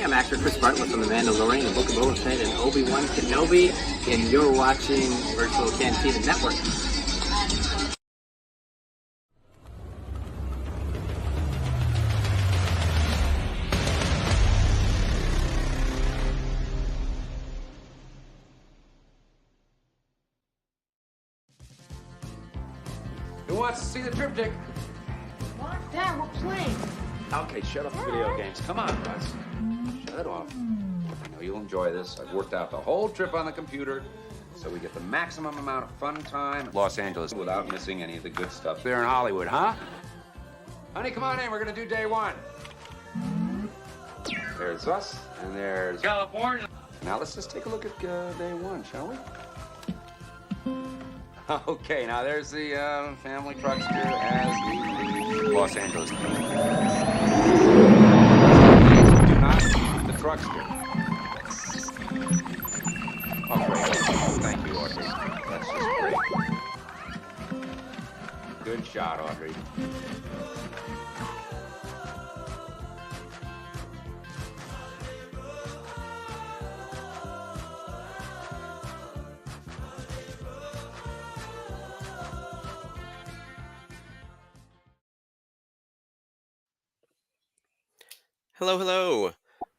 I'm actor Chris Bartlett from The Mandalorian, The Book of Boba Fett, and Obi-Wan Kenobi, and you're watching Virtual Cantina Network. Who wants to see the triptych? What? Dad, we're playing. Okay, shut up the video games. Come on, Russ. Shut it off. I know you'll enjoy this. I've worked out the whole trip on the computer so we get the maximum amount of fun time in Los Angeles without missing any of the good stuff there in Hollywood, huh? Honey, come on in. We're going to do day one. There's us, and there's California. Now let's just take a look at day one, shall we? Okay, now there's the family truckster as we leave Los Angeles. Do not leave the truckster. Oh, great. Thank you, Audrey. That's just great. Good shot, Audrey. Hello, hello.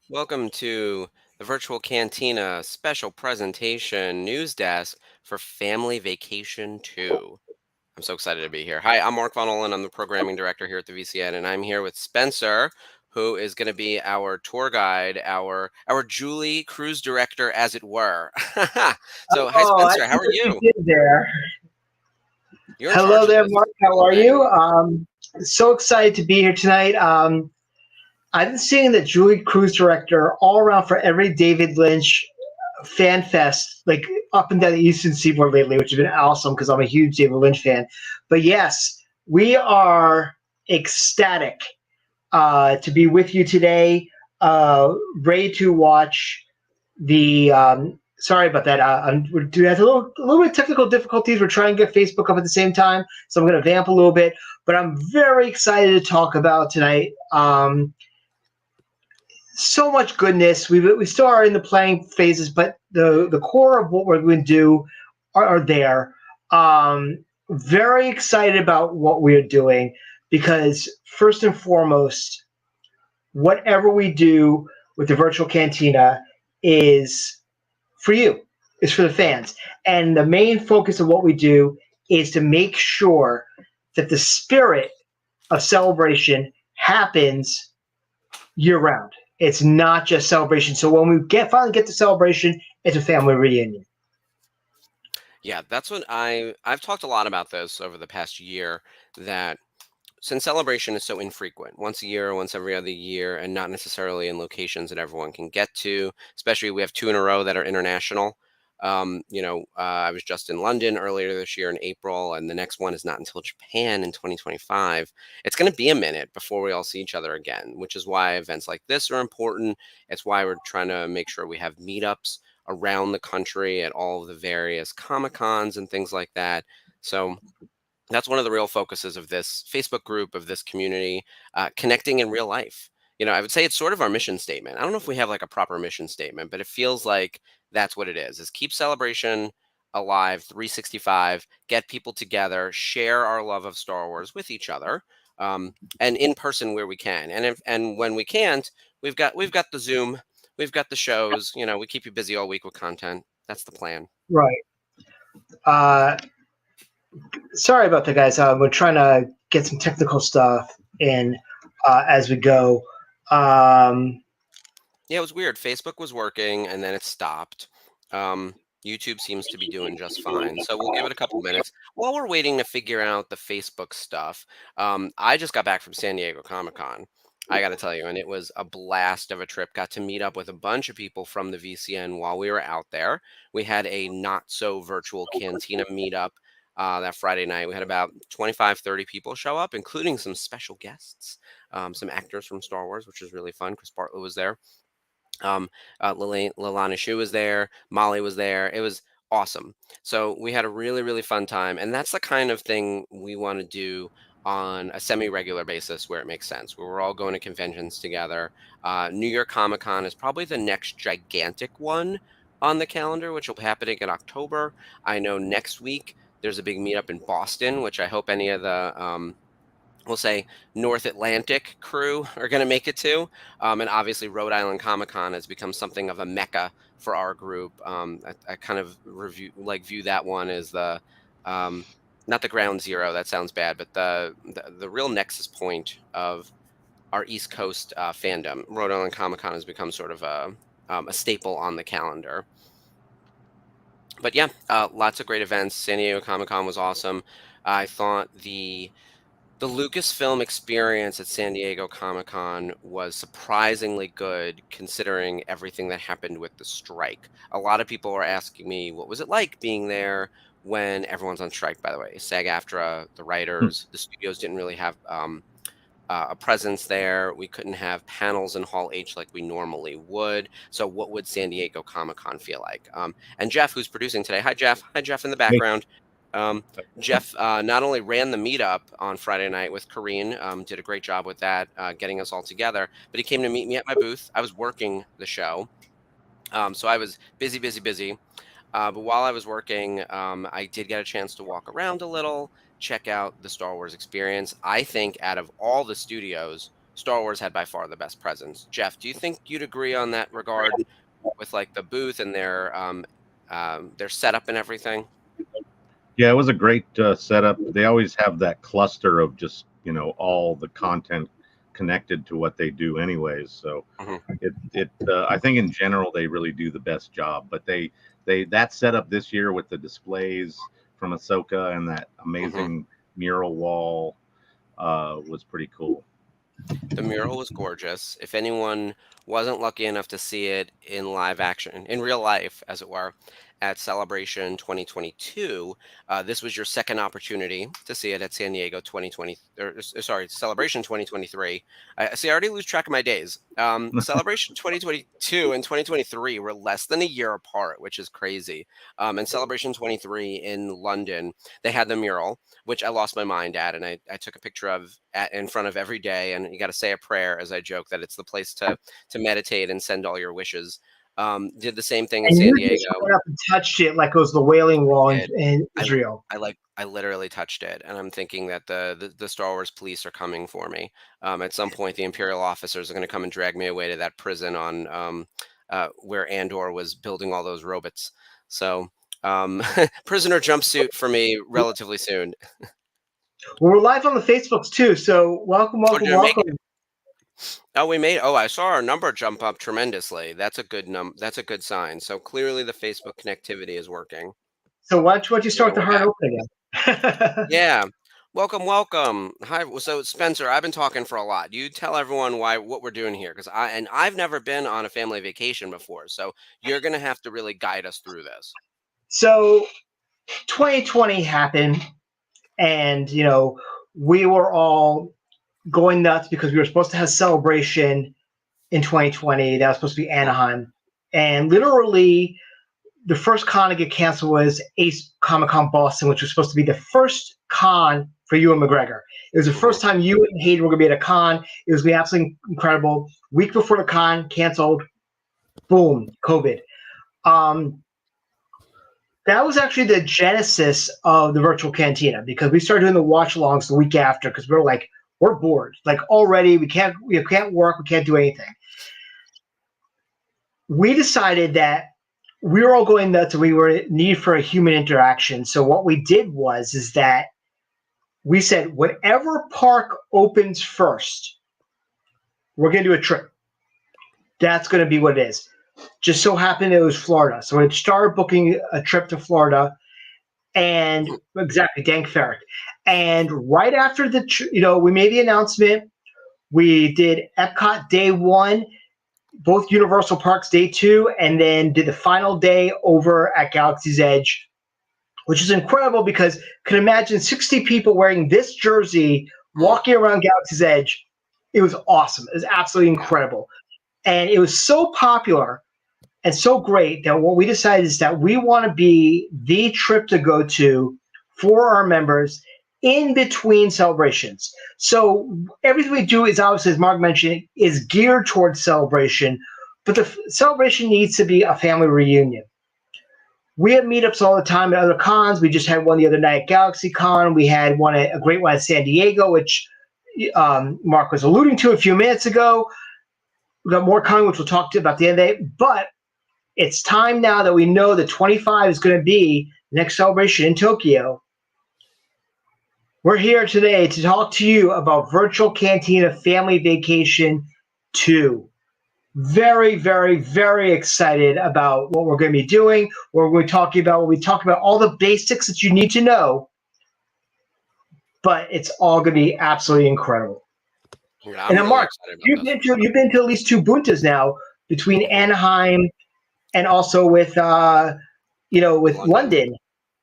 Welcome to the Virtual Cantina special presentation Newsdesk for Family Vacation 2. I'm so excited to be here. Hi, I'm Mark Von Olin. I'm the programming director here at the VCN, and I'm here with Spencer, who is going to be our tour guide, our Julie cruise director, as it were. So, hi, Spencer. How are you? There. You're in Hello charge there, of this. Mark. How are you? So excited to be here tonight. I've been seeing the Julie Cruise director all around for every David Lynch fan fest, like up and down the Eastern Seaboard lately, which has been awesome because I'm a huge David Lynch fan. But yes, we are ecstatic to be with you today, ready to watch the. Sorry about that. We're doing a little bit of technical difficulties. We're trying to get Facebook up at the same time, so I'm going to vamp a little bit. But I'm very excited to talk about tonight. So much goodness. We still are in the planning phases, but the core of what we're going to do are there. Very excited about what we're doing because first and foremost, whatever we do with the virtual cantina is for you, is for the fans. And the main focus of what we do is to make sure that the spirit of celebration happens year round. It's not just celebration. So when we finally get to celebration, it's a family reunion. Yeah, that's what I've talked a lot about this over the past year, that since celebration is so infrequent, once a year, once every other year, and not necessarily in locations that everyone can get to, especially we have 2 in a row that are international. I was just in London earlier this year in April, and the next one is not until Japan in 2025. It's going to be a minute before we all see each other again, which is why events like this are important. It's why we're trying to make sure we have meetups around the country at all of the various Comic-Cons and things like that. So that's one of the real focuses of this Facebook group, of this community, connecting in real life. I would say it's sort of our mission statement. I don't know if we have like a proper mission statement, but it feels like that's what it is keep celebration alive 365, get people together, share our love of Star Wars with each other, and in person where we can. And when we can't, we've got the Zoom, we've got the shows, we keep you busy all week with content. That's the plan. Right. Sorry about that, guys. We're trying to get some technical stuff in as we go. Yeah, it was weird. Facebook was working and then it stopped. YouTube seems to be doing just fine. So we'll give it a couple minutes. While we're waiting to figure out the Facebook stuff, I just got back from San Diego Comic-Con. I got to tell you, and it was a blast of a trip. Got to meet up with a bunch of people from the VCN while we were out there. We had a not so virtual cantina meetup that Friday night. We had about 25, 30 people show up, including some special guests, some actors from Star Wars, which was really fun. Chris Bartlett was there. Lalana Shu was there. Molly was there. It was awesome. So we had a really, really fun time. And that's the kind of thing we want to do on a semi-regular basis where it makes sense, where we're all going to conventions together. New York Comic Con is probably the next gigantic one on the calendar, which will be happening in October. I know next week there's a big meetup in Boston, which I hope any of the we'll say North Atlantic crew are going to make it to. And obviously Rhode Island Comic Con has become something of a mecca for our group. I kind of view that one as the not the ground zero, that sounds bad, but the real nexus point of our East Coast fandom. Rhode Island Comic Con has become sort of a staple on the calendar. But yeah, lots of great events. San Diego Comic Con was awesome. I thought the Lucasfilm experience at San Diego Comic Con was surprisingly good considering everything that happened with the strike. A lot of people were asking me, what was it like being there when everyone's on strike, by the way? SAG-AFTRA, the writers, the studios didn't really have a presence there. We couldn't have panels in Hall H like we normally would. So what would San Diego Comic Con feel like? And Jeff, who's producing today. Hi, Jeff. Hi, Jeff in the background. Jeff not only ran the meetup on Friday night with Kareen, did a great job with that, getting us all together, but he came to meet me at my booth. I was working the show. So I was busy. But while I was working, I did get a chance to walk around a little, check out the Star Wars experience. I think out of all the studios, Star Wars had by far the best presence. Jeff, do you think you'd agree on that regard with like the booth and their setup and everything? Yeah, it was a great setup. They always have that cluster of just, all the content connected to what they do anyways. So I think in general, they really do the best job, but that setup this year with the displays from Ahsoka and that amazing mural wall was pretty cool. The mural was gorgeous. If anyone wasn't lucky enough to see it in live action, in real life, as it were, at Celebration 2022, this was your second opportunity to see it at San Diego 2020, Celebration 2023. I already lose track of my days. Celebration 2022 and 2023 were less than a year apart, which is crazy. And Celebration 23 in London, they had the mural, which I lost my mind at, and I took a picture of in front of every day. And you got to say a prayer, as I joke, that it's the place to meditate and send all your wishes. Did the same thing in San Diego. Went up and touched it like it was the Wailing Wall in Israel. I literally touched it, and I'm thinking that the Star Wars police are coming for me. At some point, the Imperial officers are going to come and drag me away to that prison on where Andor was building all those robots. So prisoner jumpsuit for me relatively soon. Well, we're live on the Facebooks too, so welcome. Oh, we made. Oh, I saw our number jump up tremendously. That's a good That's a good sign. So clearly, the Facebook connectivity is working. So why don't you start the hard open again? Yeah, welcome. Hi. So Spencer, I've been talking for a lot. You tell everyone what we're doing here, because I've never been on a family vacation before. So you're gonna have to really guide us through this. So 2020 happened, and we were all going nuts because we were supposed to have Celebration in 2020. That was supposed to be Anaheim. And literally, the first con to get canceled was Ace Comic-Con Boston, which was supposed to be the first con for Ewan McGregor. It was the first time you and Hayden were going to be at a con. It was going to be absolutely incredible. Week before the con, canceled. Boom, COVID. That was actually the genesis of the virtual Cantina, because we started doing the watch-alongs the week after, because we were like, we're bored. Like already, we can't work, we can't do anything. We decided that we were all going nuts and we were in need for a human interaction. So what we did is that we said, whatever park opens first, we're going to do a trip. That's going to be what it is. Just so happened it was Florida. So we started booking a trip to Florida. And exactly, Dank Ferrick. And right after we made the announcement, we did Epcot day 1, both Universal Parks day 2, and then did the final day over at Galaxy's Edge, which is incredible because you can imagine 60 people wearing this jersey walking around Galaxy's Edge. It was awesome. It was absolutely incredible. And it was so popular and so great that what we decided is that we want to be the trip to go to for our members in between celebrations. So everything we do is obviously, as Mark mentioned, is geared towards celebration, but the celebration needs to be a family reunion. We have meetups all the time at other cons. We just had one the other night at GalaxyCon. We had one a great one at San Diego, which Mark was alluding to a few minutes ago. We got more coming, which we'll talk to about the end of the day. But it's time now that we know that 25 is going to be the next celebration in Tokyo. We're here today to talk to you about Virtual Cantina Family Vacation 2. Very, very, very excited about what we're going to be doing. We're talking about all the basics that you need to know, but it's all going to be absolutely incredible. Yeah, and then, really Mark, excited about you've been to at least 2 buntas now between Anaheim and also with London.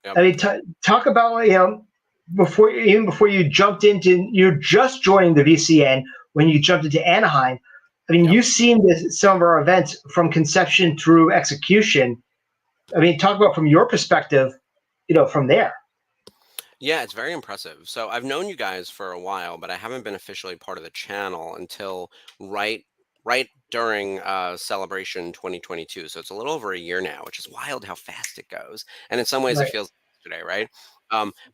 Yep. I mean, talk about before you jumped into, you're just joining the VCN when you jumped into Anaheim. I mean, You've seen some of our events from conception through execution. I mean, talk about from your perspective, from there. Yeah, it's very impressive. So I've known you guys for a while, but I haven't been officially part of the channel until right during Celebration 2022. So it's a little over a year now, which is wild how fast it goes. And in some ways, Right. it feels like yesterday, right?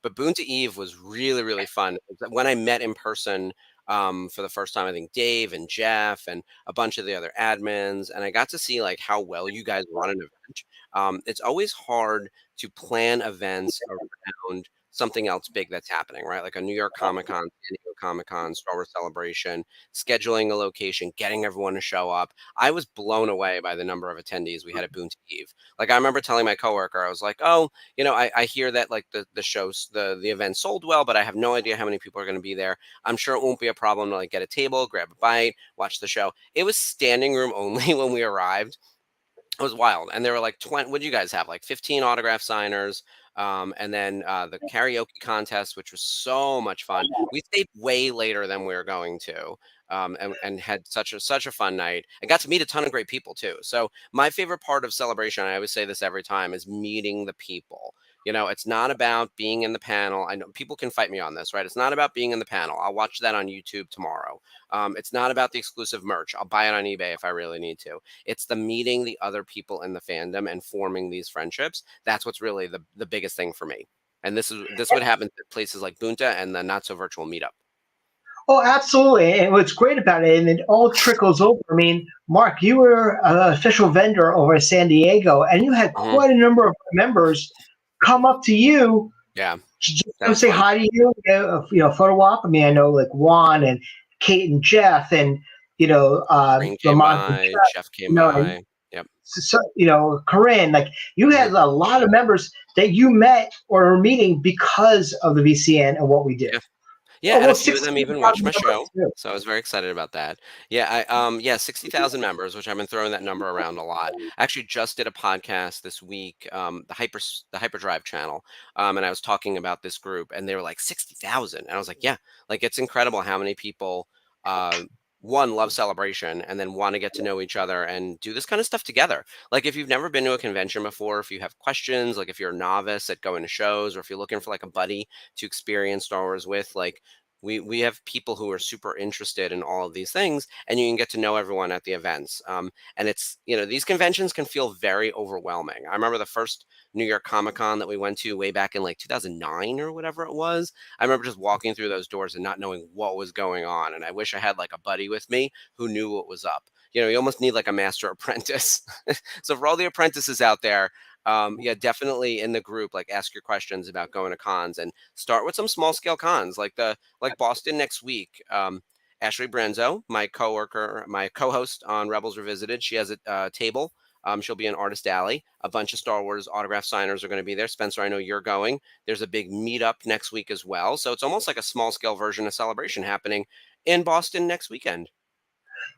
But Bunta Eve was really, really fun. When I met in person for the first time, I think Dave and Jeff and a bunch of the other admins, and I got to see like how well you guys run an event. It's always hard to plan events around something else big that's happening, right? Like a New York Comic-Con, San Diego Comic-Con, Star Wars Celebration, scheduling a location, getting everyone to show up. I was blown away by the number of attendees we had at Bunta Eve. Like I remember telling my coworker, I was like, oh, I hear that like the shows, the event sold well, but I have no idea how many people are going to be there. I'm sure it won't be a problem to like get a table, grab a bite, watch the show. It was standing room only when we arrived. It was wild. And there were like 20, what do you guys have? Like 15 autograph signers. And then the karaoke contest, which was so much fun. We stayed way later than we were going to, and had such a fun night. And got to meet a ton of great people too. So my favorite part of Celebration, I always say this every time, is meeting the people. It's not about being in the panel. I know people can fight me on this, right? It's not about being in the panel. I'll watch that on YouTube tomorrow. It's not about the exclusive merch. I'll buy it on eBay if I really need to. It's the meeting the other people in the fandom and forming these friendships. That's what's really the biggest thing for me. And this would happen at places like Bunta and the Not So Virtual Meetup. Oh, absolutely. And what's great about it, and it all trickles over. I mean, Mark, you were an official vendor over at San Diego, and you had quite a number of members come up to you, just to say hi to you, photo op. I mean, I know like Juan and Kate and Jeff, and Lamont came by, Jeff came by. Yep. So Corinne, like you had a lot of members that you met or were meeting because of the VCN and what we did. Yeah, and a few of them even watched my show, so I was very excited about that. Yeah, 60,000 members, which I've been throwing that number around a lot. I actually just did a podcast this week, the Hyperdrive channel, and I was talking about this group, and they were like 60,000, and I was like, yeah, like it's incredible how many people one, love Celebration, and then want to get to know each other and do this kind of stuff together. Like if you've never been to a convention before, if you have questions, like if you're a novice at going to shows, or if you're looking for like a buddy to experience Star Wars with, like we have people who are super interested in all of these things, and you can get to know everyone at the events. And it's, these conventions can feel very overwhelming. I remember the first New York Comic-Con that we went to way back in like 2009 or whatever it was. I remember just walking through those doors and not knowing what was going on. And I wish I had like a buddy with me who knew what was up. You almost need like a master apprentice. So for all the apprentices out there, definitely in the group, like ask your questions about going to cons and start with some small scale cons like Boston next week. Ashley Branzo, my coworker, my co-host on Rebels Revisited, she has a table. She'll be in Artist Alley. A bunch of Star Wars autograph signers are going to be there. Spencer, I know you're going. There's a big meetup next week as well. So it's almost like a small scale version of Celebration happening in Boston next weekend.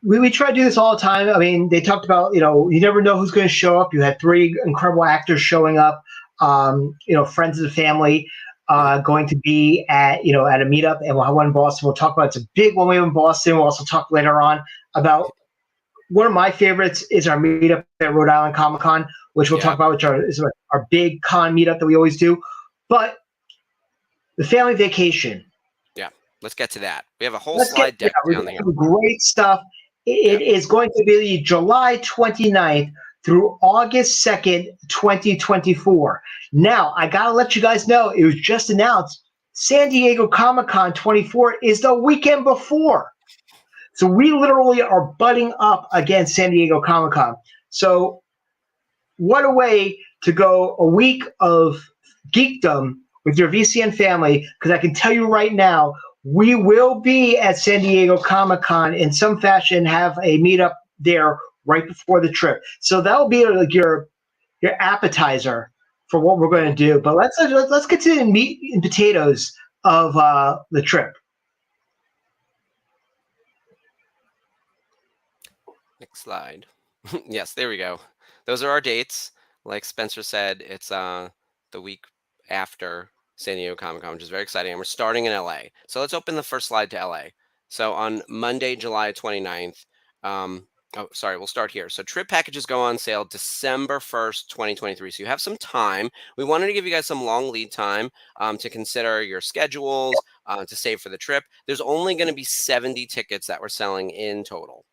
We try to do this all the time. I mean, they talked about, you never know who's going to show up. You had 3 incredible actors showing up, friends of the family going to be at a meetup, and we'll have one in Boston. We'll talk about, it's a big one we have in Boston. We'll also talk later on about one of my favorites is our meetup at Rhode Island Comic-Con, which we'll talk about, which is our big con meetup that we always do. But the family vacation. Yeah, let's get to that. We have a whole Let's slide deck we down got here. some great stuff. It is going to be July 29th through August 2nd, 2024. Now, I got to let you guys know, it was just announced, San Diego Comic-Con 24 is the weekend before. So we literally are butting up against San Diego Comic-Con. So what a way to go a week of geekdom with your VCN family, because I can tell you right now, we will be at San Diego Comic-Con in some fashion, have a meetup there right before the trip. So that will be like your appetizer for what we're going to do. But let's get to the meat and potatoes of the trip. Next slide. Yes, there we go. Those are our dates. Like Spencer said, it's the week after San Diego Comic-Con, which is very exciting. And we're starting in LA. So let's open the first slide to LA. So on Monday, July 29th, we'll start here. So trip packages go on sale December 1st, 2023. So you have some time. We wanted to give you guys some long lead time to consider your schedules, to save for the trip. There's only going to be 70 tickets that we're selling in total.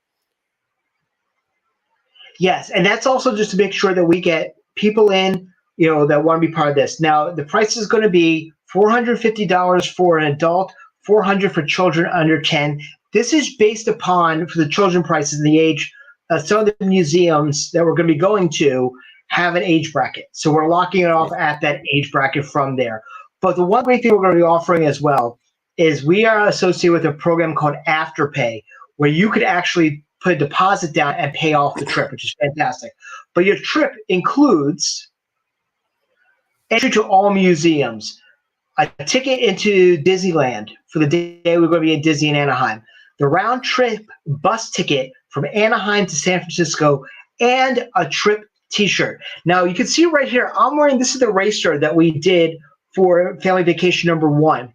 Yes, and that's also just to make sure that we get people in, that want to be part of this. Now, the price is going to be $450 for an adult, $400 for children under 10. This is based upon, for the children prices, the age. Some of the museums that we're going to be going to have an age bracket. So we're locking it off at that age bracket from there. But the one great thing we're going to be offering as well is we are associated with a program called Afterpay, where you could actually put a deposit down and pay off the trip, which is fantastic. But your trip includes entry to all museums, a ticket into Disneyland for the day we're going to be in Disney in Anaheim, the round trip bus ticket from Anaheim to San Francisco, and a trip t-shirt. Now you can see right here, I'm wearing, this is the racer that we did for Family Vacation #1.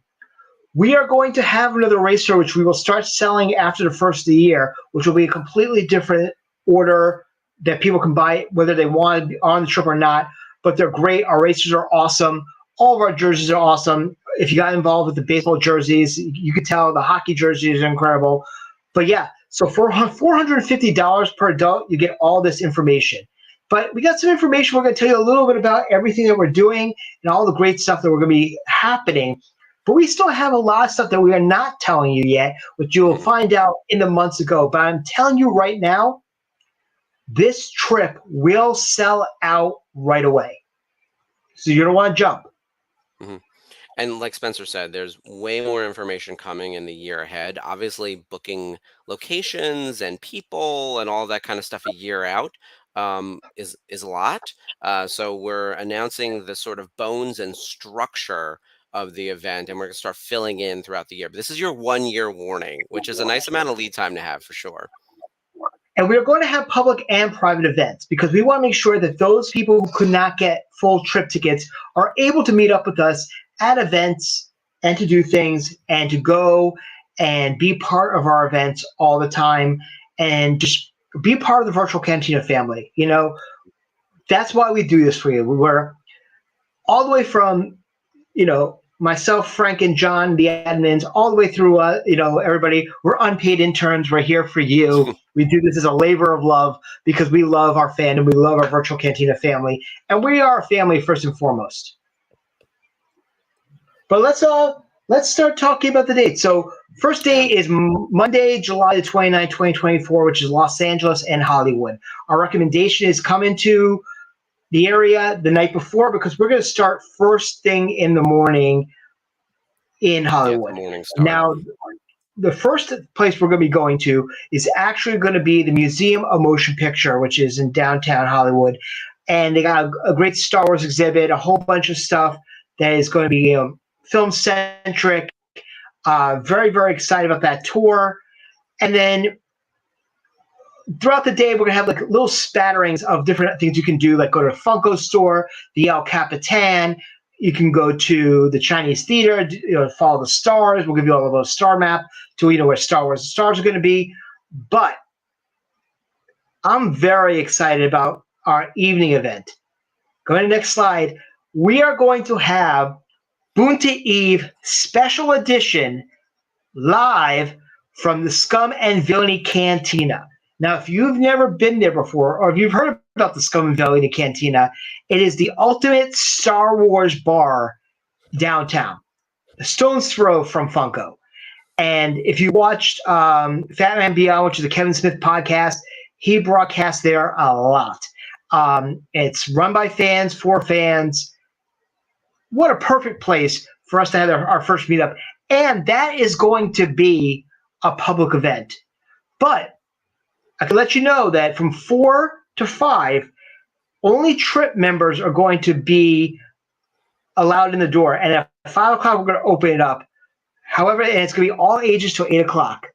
We are going to have another racer, which we will start selling after the first of the year, which will be a completely different order that people can buy, whether they want to be on the trip or not. But they're great. Our racers are awesome. All of our jerseys are awesome. If you got involved with the baseball jerseys, you could tell the hockey jerseys are incredible. But yeah, so for $450 per adult, you get all this information. But we got some information. We're going to tell you a little bit about everything that we're doing and all the great stuff that we're going to be happening. But we still have a lot of stuff that we are not telling you yet, which you will find out in the months ago. But I'm telling you right now, this trip will sell out right away. So you don't want to jump. Mm-hmm. And like Spencer said, there's way more information coming in the year ahead. Obviously, booking locations and people and all that kind of stuff a year out is a lot. So we're announcing the sort of bones and structure of the event, and we're going to start filling in throughout the year. But this is your 1 year warning, which is a nice amount of lead time to have for sure. And we're going to have public and private events because we want to make sure that those people who could not get full trip tickets are able to meet up with us at events and to do things and to go and be part of our events all the time and just be part of the virtual Cantina family. That's why we do this for you. We're all the way from, myself, Frank, and John, the admins, all the way through, everybody. We're unpaid interns. We're here for you. We do this as a labor of love because we love our fandom. We love our virtual Cantina family. And we are a family first and foremost. But let's start talking about the date. So first day is Monday, July the 29th, 2024, which is Los Angeles and Hollywood. Our recommendation is come into the area the night before because we're going to start first thing in the morning in Hollywood. Now, the first place we're going to be going to is actually going to be the Museum of Motion Picture, which is in downtown Hollywood. And they got a great Star Wars exhibit, a whole bunch of stuff that is going to be film-centric. Very, very excited about that tour. And then throughout the day, we're going to have like little spatterings of different things you can do, like go to a Funko store, the El Capitan. You can go to the Chinese theater, follow the stars. We'll give you all of those star map to where Star Wars stars are going to be. But I'm very excited about our evening event. Go to the next slide. We are going to have Bunta Eve special edition live from the Scum and Villainy Cantina. Now, if you've never been there before, or if you've heard about the Scum and Villainy Cantina, it is the ultimate Star Wars bar downtown, a stone's throw from Funko. And if you watched Fat Man Beyond, which is a Kevin Smith podcast, he broadcasts there a lot. It's run by fans, for fans. What a perfect place for us to have our first meetup. And that is going to be a public event. But I can let you know that from 4 to 5, only trip members are going to be allowed in the door. And at 5 o'clock, we're going to open it up. However, and it's going to be all ages till 8 o'clock.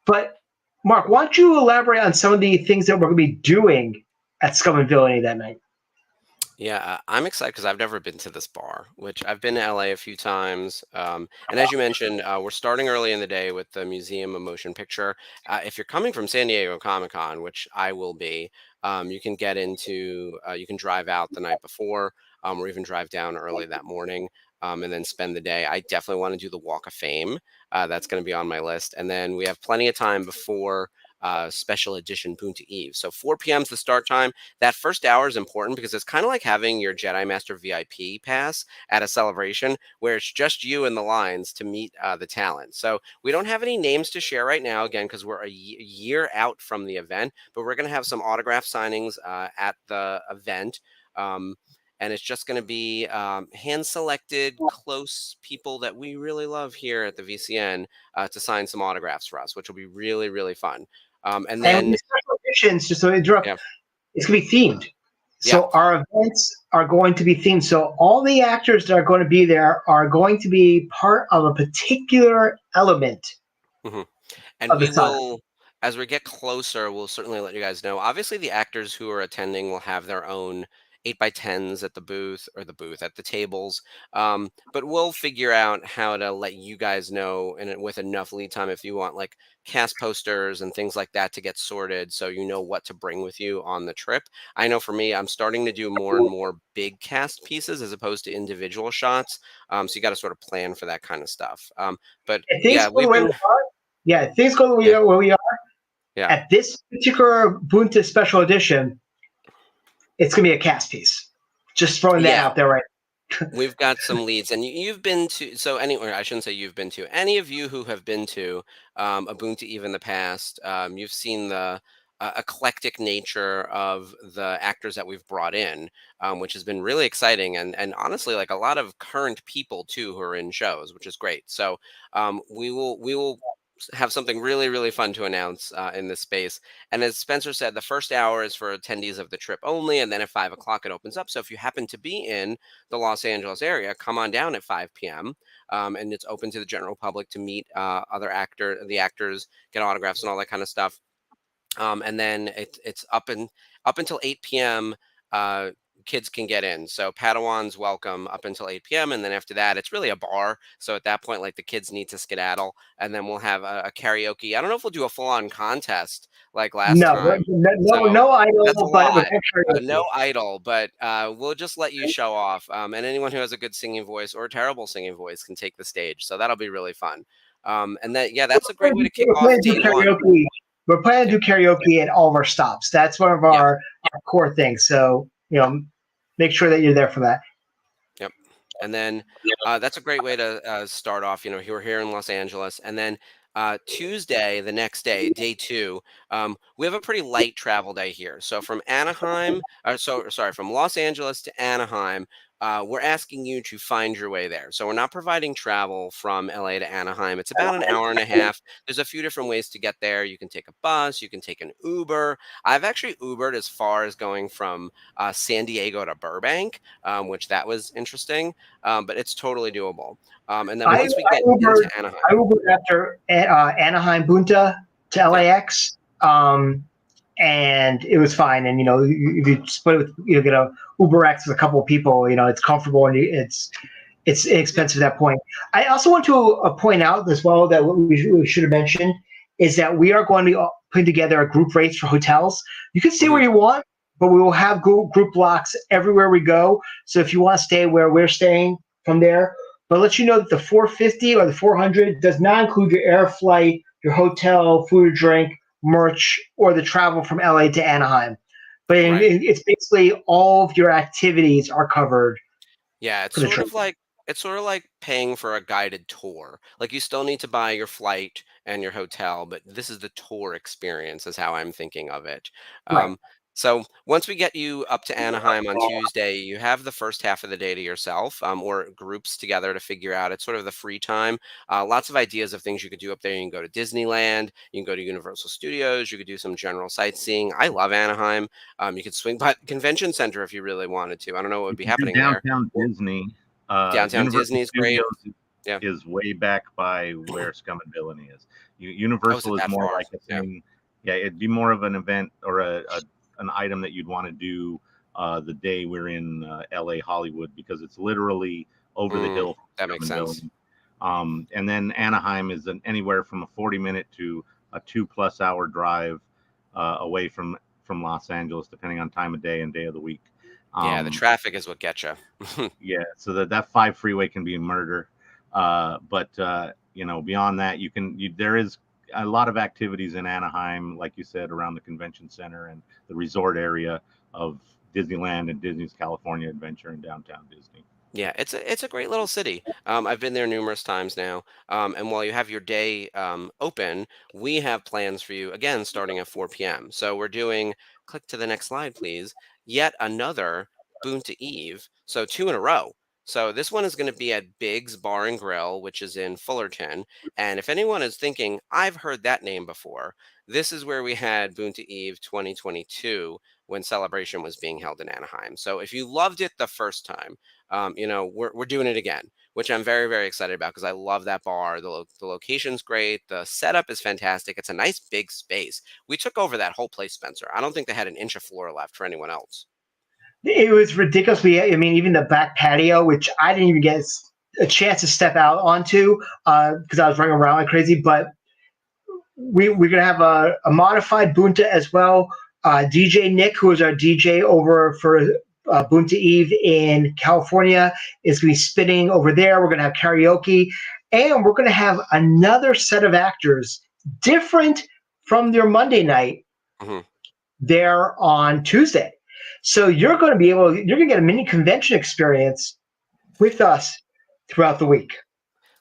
But, Mark, why don't you elaborate on some of the things that we're going to be doing at Scum and Villainy that night? Yeah, I'm excited because I've never been to this bar, which I've been to LA a few times. And as you mentioned, we're starting early in the day with the Museum of Motion Picture. If you're coming from San Diego Comic-Con, which I will be, you can you can drive out the night before, or even drive down early that morning. And then spend the day. I definitely want to do the Walk of Fame. That's going to be on my list. And then we have plenty of time before special edition Punta Eve. So 4 p.m. is the start time. That first hour is important because it's kind of like having your Jedi Master VIP pass at a celebration where it's just you in the lines to meet the talent. So we don't have any names to share right now, again, because we're a year out from the event, but we're going to have some autograph signings at the event. And it's just going to be hand-selected, close people that we really love here at the VCN to sign some autographs for us, which will be really, really fun. And then the special editions, just to interrupt, it's going to be themed. So our events are going to be themed. So all the actors that are going to be there are going to be part of a particular element. Mm-hmm. And we will, as we get closer, we'll certainly let you guys know. Obviously, the actors who are attending will have their own 8x10s at the booth at the tables. But we'll figure out how to let you guys know and with enough lead time if you want like cast posters and things like that to get sorted so you know what to bring with you on the trip. I know for me, I'm starting to do more and more big cast pieces as opposed to individual shots. So you got to sort of plan for that kind of stuff. But yeah, things go where we are. Yeah. At this particular Bunta special edition, it's going to be a cast piece. Just throwing that out there, right? We've got some leads, and you've been to, so anyway, I shouldn't say you've been to, any of you who have been to a Bunta Eve in the past, you've seen the eclectic nature of the actors that we've brought in, which has been really exciting, and honestly, like a lot of current people too who are in shows, which is great. So we will have something really, really fun to announce in this space. And as Spencer said, the first hour is for attendees of the trip only, and then at 5 o'clock it opens up. So if you happen to be in the Los Angeles area, come on down at 5 p.m. And it's open to the general public to meet the actors, get autographs and all that kind of stuff. And then it's up until 8 p.m. Kids can get in. So Padawans welcome up until 8 p.m. And then after that, it's really a bar. So at that point, like the kids need to skedaddle. And then we'll have a karaoke. I don't know if we'll do a full-on contest like last time. No idol, but no idol, but we'll just let you show off. And anyone who has a good singing voice or a terrible singing voice can take the stage. So that'll be really fun. And that's a great way to kick off day one. We're planning to do karaoke at all of our stops. That's one of our core things. So, make sure that you're there for that. Yep. And then that's a great way to start off. We're here in Los Angeles. And then Tuesday, the next day, day 2, we have a pretty light travel day here. So from from Los Angeles to Anaheim, we're asking you to find your way there. So we're not providing travel from LA to Anaheim. It's about an hour and a half. There's a few different ways to get there. You can take a bus. You can take an Uber. I've actually Ubered as far as going from San Diego to Burbank, which that was interesting, but it's totally doable. And then once we get into Anaheim. I Ubered after Anaheim Bunta to LAX. And it was fine. And, if you split it with, get a UberX with a couple of people, it's comfortable and it's inexpensive at that point. I also want to point out as well that what we should have mentioned is that we are going to be putting together a group rates for hotels. You can stay where you want, but we will have group blocks everywhere we go. So if you want to stay where we're staying from there, but let you know that the 450 or the 400 does not include your air flight, your hotel, food or drink, merch, or the travel from LA to Anaheim. But Right. it's basically all of your activities are covered Yeah, for the trip. it's sort of like paying for a guided tour. Like you still need to buy your flight and your hotel, but this is the tour experience, is how I'm thinking of it. Right. Um, so once we get you up to Anaheim on Tuesday, you have the first half of the day to yourself, or groups together to figure out. It's sort of the free time. Lots of ideas of things you could do up there. You can go to Disneyland, you can go to Universal Studios, you could do some general sightseeing. I love Anaheim. You could swing by the convention center if you really wanted to. I don't know what You would be can do happening there. downtown Disney. Downtown Universal Disney is great. Studios Yeah. is way back by where Scum and Villainy is. Oh, is it Universal is that more far? like a Yeah. thing. Yeah, it'd be more of an event or an item that you'd want to do the day we're in LA Hollywood, because it's literally over the hill from That Scum makes and sense. Villainy. And then Anaheim is anywhere from a 40-minute to a 2+ hour drive away from Los Angeles, depending on time of day and day of the week. Yeah, the traffic is what gets you. Yeah, so that 5 freeway can be a murder. But beyond that, there is a lot of activities in Anaheim, like you said, around the convention center and the resort area of Disneyland and Disney's California Adventure in downtown Disney. Yeah, it's a great little city. I've been there numerous times now. And while you have your day open, we have plans for you again starting at 4 p.m. So we're doing, click to the next slide, please. Yet another Boonta Eve. So two in a row. So this one is going to be at Biggs Bar and Grill, which is in Fullerton. And if anyone is thinking, I've heard that name before, this is where we had Boonta Eve 2022 when Celebration was being held in Anaheim. So if you loved it the first time, we're doing it again, which I'm very, very excited about because I love that bar. The location's great. The setup is fantastic. It's a nice big space. We took over that whole place, Spencer. I don't think they had an inch of floor left for anyone else. It was ridiculous. I mean, even the back patio, which I didn't even get a chance to step out onto because I was running around like crazy. But we're gonna have a modified Bunta as well. DJ Nick, who is our DJ over for Bunta Eve in California, is gonna be spinning over there. We're gonna have karaoke, and we're gonna have another set of actors different from their Monday night hmm there on Tuesday. So you're going to get a mini convention experience with us throughout the week.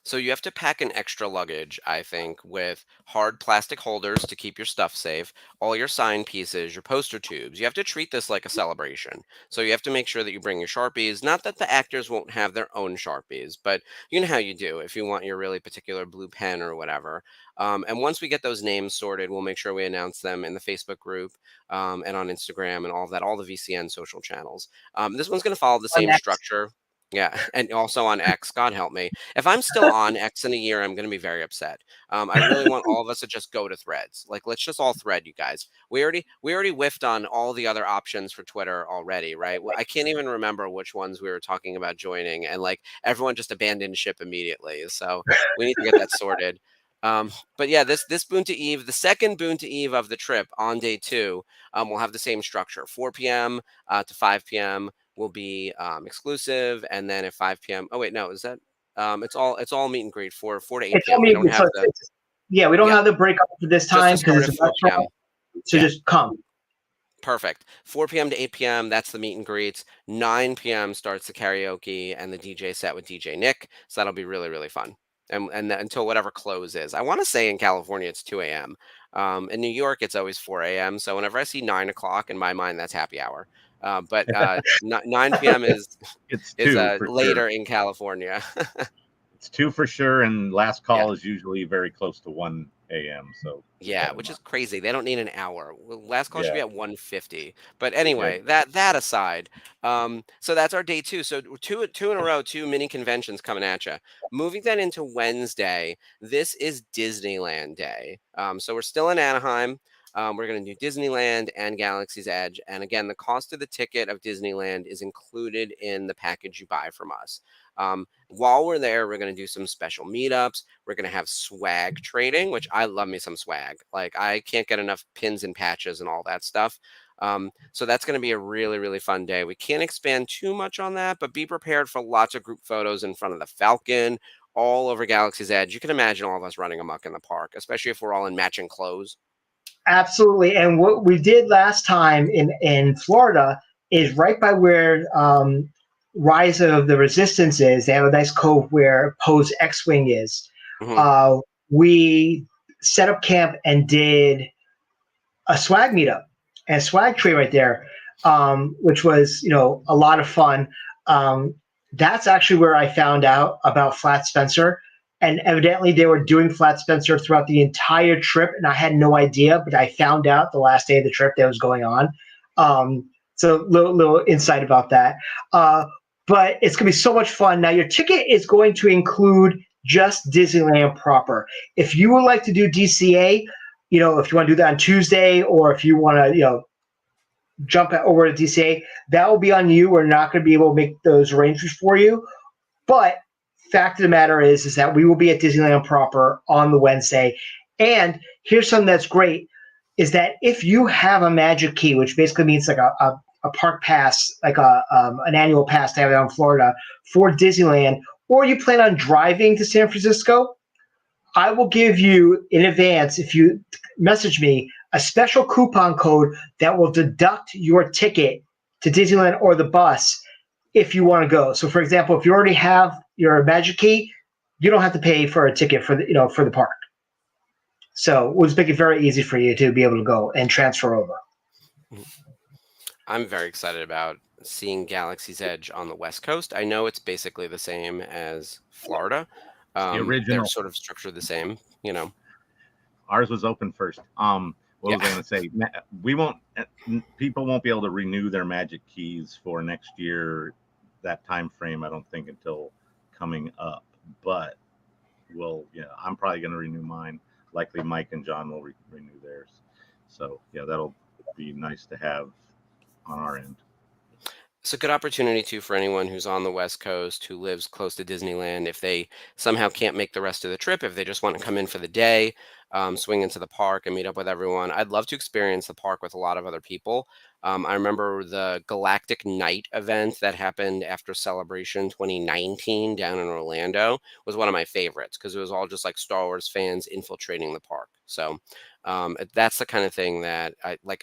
So you have to pack an extra luggage, I think, with hard plastic holders to keep your stuff safe, all your sign pieces, your poster tubes. You have to treat this like a celebration. So you have to make sure that you bring your Sharpies. Not that the actors won't have their own Sharpies, but you know how you do if you want your really particular blue pen or whatever. And once we get those names sorted, we'll make sure we announce them in the Facebook group and on Instagram and all of that, all the VCN social channels. This one's going to follow the On same next. structure. Yeah, and also on X. God help me. If I'm still on X in a year, I'm going to be very upset. I really want all of us to just go to Threads. Like, let's just all thread, you guys. We already whiffed on all the other options for Twitter already, right? I can't even remember which ones we were talking about joining, and like everyone just abandoned ship immediately. So we need to get that sorted. But yeah, this Boonta Eve, the second Boonta Eve of the trip on day 2, will have the same structure: 4 p.m. To 5 p.m. will be exclusive, and then at 5 p.m. Oh wait, no, is that it's all meet and greet 4 to 8 It's p.m. We only don't have the yeah, we don't yeah, have the break up for this just to time because start it's at a 4 p.m. restaurant. So Yeah, just come. perfect. 4 p.m. to 8 p.m. That's the meet and greets. 9 p.m. starts the karaoke and the DJ set with DJ Nick. So that'll be really, really fun. And until whatever close is. I want to say in California it's 2 a.m. In New York it's always 4 a.m. So whenever I see 9 o'clock in my mind, that's happy hour. But 9 p.m. is It's is two for sure. later in California. It's 2 for sure, and last Yeah. call is usually very close to 1 a.m. So keep Yeah, that in which is mind. crazy. They don't need an hour. Last call should be Yeah, at 1:50. But yeah. anyway, that aside, so that's our day 2. So two in a row, 2 mini conventions coming at you. Moving that into Wednesday, this is Disneyland Day. So we're still in Anaheim. We're going to do Disneyland and Galaxy's Edge. And again, the cost of the ticket of Disneyland is included in the package you buy from us. While we're there, we're going to do some special meetups. We're going to have swag trading, which I love me some swag. Like I can't get enough pins and patches and all that stuff. So that's going to be a really, really fun day. We can't expand too much on that, but be prepared for lots of group photos in front of the Falcon, all over Galaxy's Edge. You can imagine all of us running amok in the park, especially if we're all in matching clothes. Absolutely. And what we did last time in Florida is right by where Rise of the Resistance is. They have a nice cove where Poe's X-Wing is. Mhm. We set up camp and did a swag meetup and a swag tree right there, which was, a lot of fun. That's actually where I found out about Flat Spencer. And evidently they were doing Flat Spencer throughout the entire trip, and I had no idea, but I found out the last day of the trip that was going on. So little insight about that. But it's going to be so much fun. Now, your ticket is going to include just Disneyland proper. If you would like to do DCA, if you want to do that on Tuesday, or if you want to, jump over to DCA, that will be on you. We're not going to be able to make those arrangements for you. But fact of the matter is that we will be at Disneyland proper on the Wednesday. And here's something that's great, is that if you have a magic key, which basically means like a park pass, like an annual pass to have it in Florida for Disneyland, or you plan on driving to San Francisco, I will give you in advance, if you message me, a special coupon code that will deduct your ticket to Disneyland or the bus if you want to go. So, for example, if you already have your Magic Key, you don't have to pay for a ticket for the park. So we'll just make it very easy for you to be able to go and transfer over. I'm very excited about seeing Galaxy's Edge on the West Coast. I know it's basically the same as Florida. The original. They're sort of structured the same, Ours was open first. What was I going to say? People won't be able to renew their Magic Keys for next year, that time frame, I don't think, until coming up. But I'm probably going to renew mine. Likely Mike and John will renew theirs. So that'll be nice to have on our end. It's a good opportunity too for anyone who's on the West Coast who lives close to Disneyland. If they somehow can't make the rest of the trip, if they just want to come in for the day, swing into the park and meet up with everyone. I'd love to experience the park with a lot of other people. I remember the Galactic Night event that happened after Celebration 2019 down in Orlando was one of my favorites because it was all just like Star Wars fans infiltrating the park. So that's the kind of thing that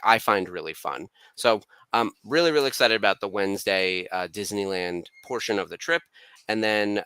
I find really fun. So I'm really, really excited about the Wednesday Disneyland portion of the trip. And then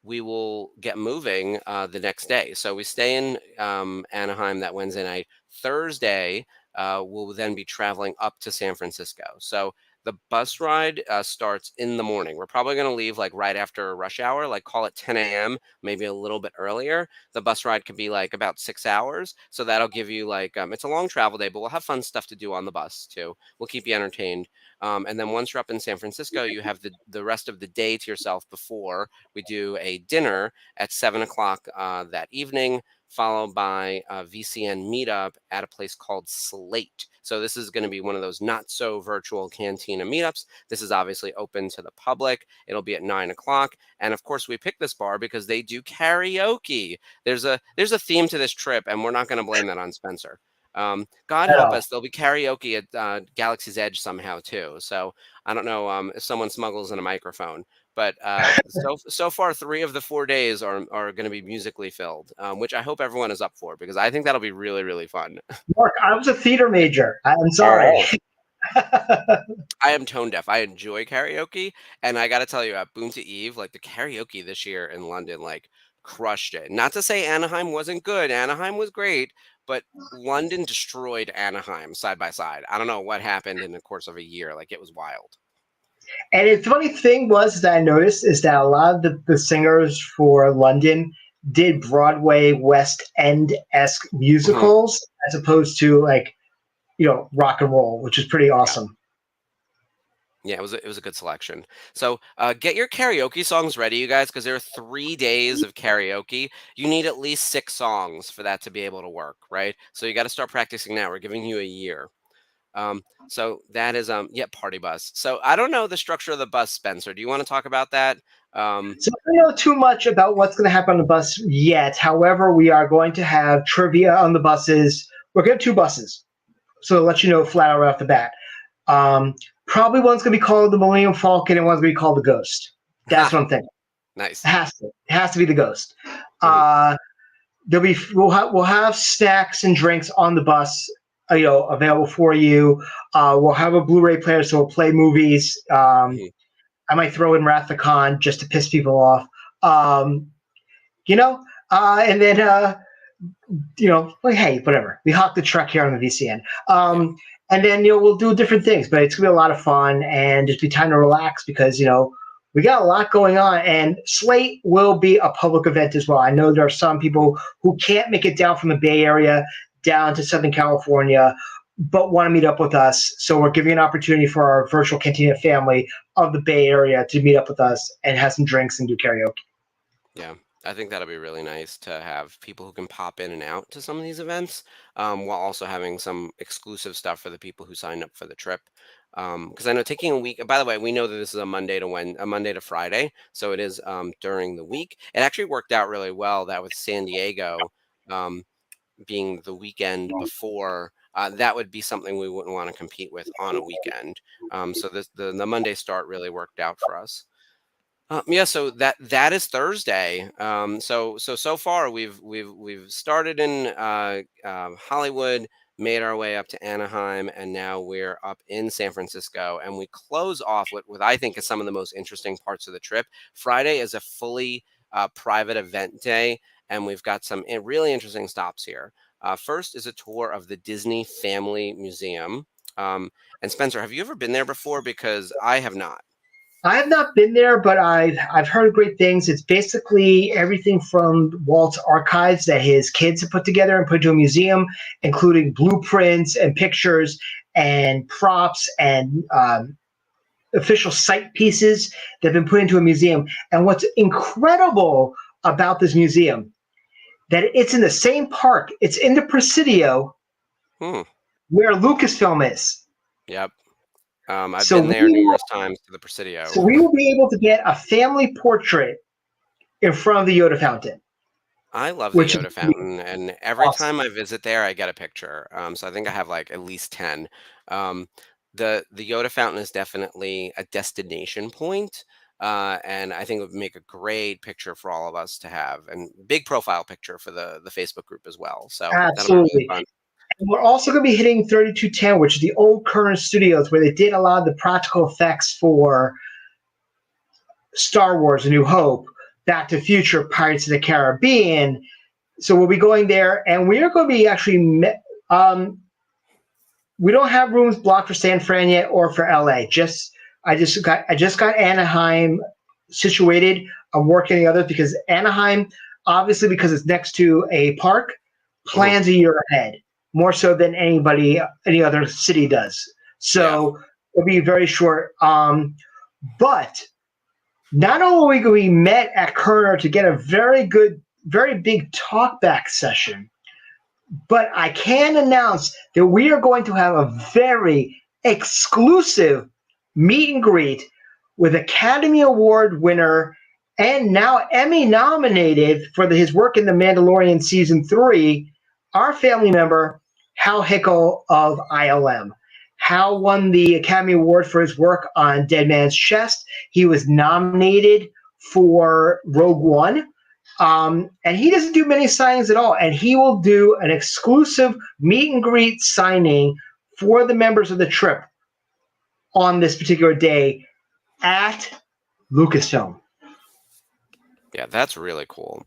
we will get moving the next day. So we stay in Anaheim that Wednesday night. Thursday, we'll then be traveling up to San Francisco. So the bus ride starts in the morning. We're probably going to leave like right after rush hour, like call it 10 a.m., maybe a little bit earlier. The bus ride could be like about 6 hours. So that'll give you like, it's a long travel day, but we'll have fun stuff to do on the bus too. We'll keep you entertained. And then once you're up in San Francisco, you have the rest of the day to yourself before we do a dinner at 7 o'clock that evening, followed by a VCN meetup at a place called Slate. So this is going to be one of those not so virtual Cantina meetups. This is obviously open to the public. It'll be at 9 o'clock. And of course we picked this bar because they do karaoke. There's a theme to this trip, and we're not going to blame that on Spencer. God help us, there'll be karaoke at Galaxy's Edge somehow too. So I don't know if someone smuggles in a microphone. But so far, 3 of the 4 days are going to be musically filled, which I hope everyone is up for because I think that'll be really, really fun. Mark, I was a theater major. I'm sorry. I am tone deaf. I enjoy karaoke, and I got to tell you, at Boom to Eve, like the karaoke this year in London, like crushed it. Not to say Anaheim wasn't good. Anaheim was great, but London destroyed Anaheim side by side. I don't know what happened in the course of a year. Like it was wild. And the funny thing was that I noticed is that a lot of the singers for London did Broadway West End-esque musicals as opposed to rock and roll, which is pretty awesome. Yeah, it was a good selection. So get your karaoke songs ready, you guys, because there are 3 days of karaoke. You need at least 6 songs for that to be able to work, right? So you got to start practicing now. We're giving you a year. So that is party bus. So I don't know the structure of the bus, Spencer. Do you want to talk about that? So I don't know too much about what's going to happen on the bus yet. However, we are going to have trivia on the buses. We're going to have 2 buses. So to let you know flat out right off the bat. Probably one's going to be called the Millennium Falcon and one's going to be called the Ghost. That's what I'm thinking. Nice. It has to be the Ghost. Mhm. We'll have snacks and drinks on the bus, available for you. We'll have a Blu-ray player, so we'll play movies. Mhm. I might throw in Wrath of Khan just to piss people off. And then like, hey, whatever. We hawk the truck here on the VCN. And then we'll do different things, but it's gonna be a lot of fun and just be time to relax because we got a lot going on. And Slate will be a public event as well. I know there are some people who can't make it down from the Bay Area down to Southern California, but want to meet up with us. So we're giving an opportunity for our virtual Cantina family of the Bay Area to meet up with us and have some drinks and do karaoke. Yeah, I think that'll be really nice to have people who can pop in and out to some of these events, while also having some exclusive stuff for the people who sign up for the trip. Because I know taking a week. By the way, we know that this is a Monday to Friday, so it is during the week. It actually worked out really well that with San Diego being the weekend before. That would be something we wouldn't want to compete with on a weekend. So the Monday start really worked out for us. Yeah, so that is Thursday. So far we've started in Hollywood, made our way up to Anaheim, and now we're up in San Francisco. And we close off with I think is some of the most interesting parts of the trip. Friday is a fully private event day, and we've got some really interesting stops here. First is a tour of the Disney Family Museum. And Spencer, have you ever been there before? Because I have not. I have not been there, but I've heard great things. It's basically everything from Walt's archives that his kids have put together and put into a museum, including blueprints and pictures and props and official site pieces that have been put into a museum. And what's incredible about this museum, that it's in the same park. It's in the Presidio where Lucasfilm is. Yep. I've been there numerous times to the Presidio. So we will be able to get a family portrait in front of the Yoda fountain. I love the Yoda fountain, and every time I visit there, I get a picture. So I think I have like at least 10. The Yoda fountain is definitely a destination point, and I think it would make a great picture for all of us to have, and big profile picture for the Facebook group as well. So that'll be really fun. And we're also going to be hitting 3210, which is the old Current Studios, where they did a lot of the practical effects for Star Wars: A New Hope, Back to the Future, Pirates of the Caribbean. So we'll be going there, and we are going to be actually we don't have rooms blocked for San Fran yet or for LA. I just got Anaheim situated. I'm working the others because Anaheim, obviously, because it's next to a park, plans a year ahead, more so than any other city does. So it'll be very short. But not only will we met at Kerner to get a very big talkback session, but I can announce that we are going to have a very exclusive meet and greet with Academy Award winner and now Emmy nominated for his work in The Mandalorian Season 3, our family member, Hal Hickel of ILM. Hal won the Academy Award for his work on Dead Man's Chest. He was nominated for Rogue One. And he doesn't do many signings at all. And he will do an exclusive meet and greet signing for the members of the trip on this particular day at Lucasfilm. Yeah, that's really cool.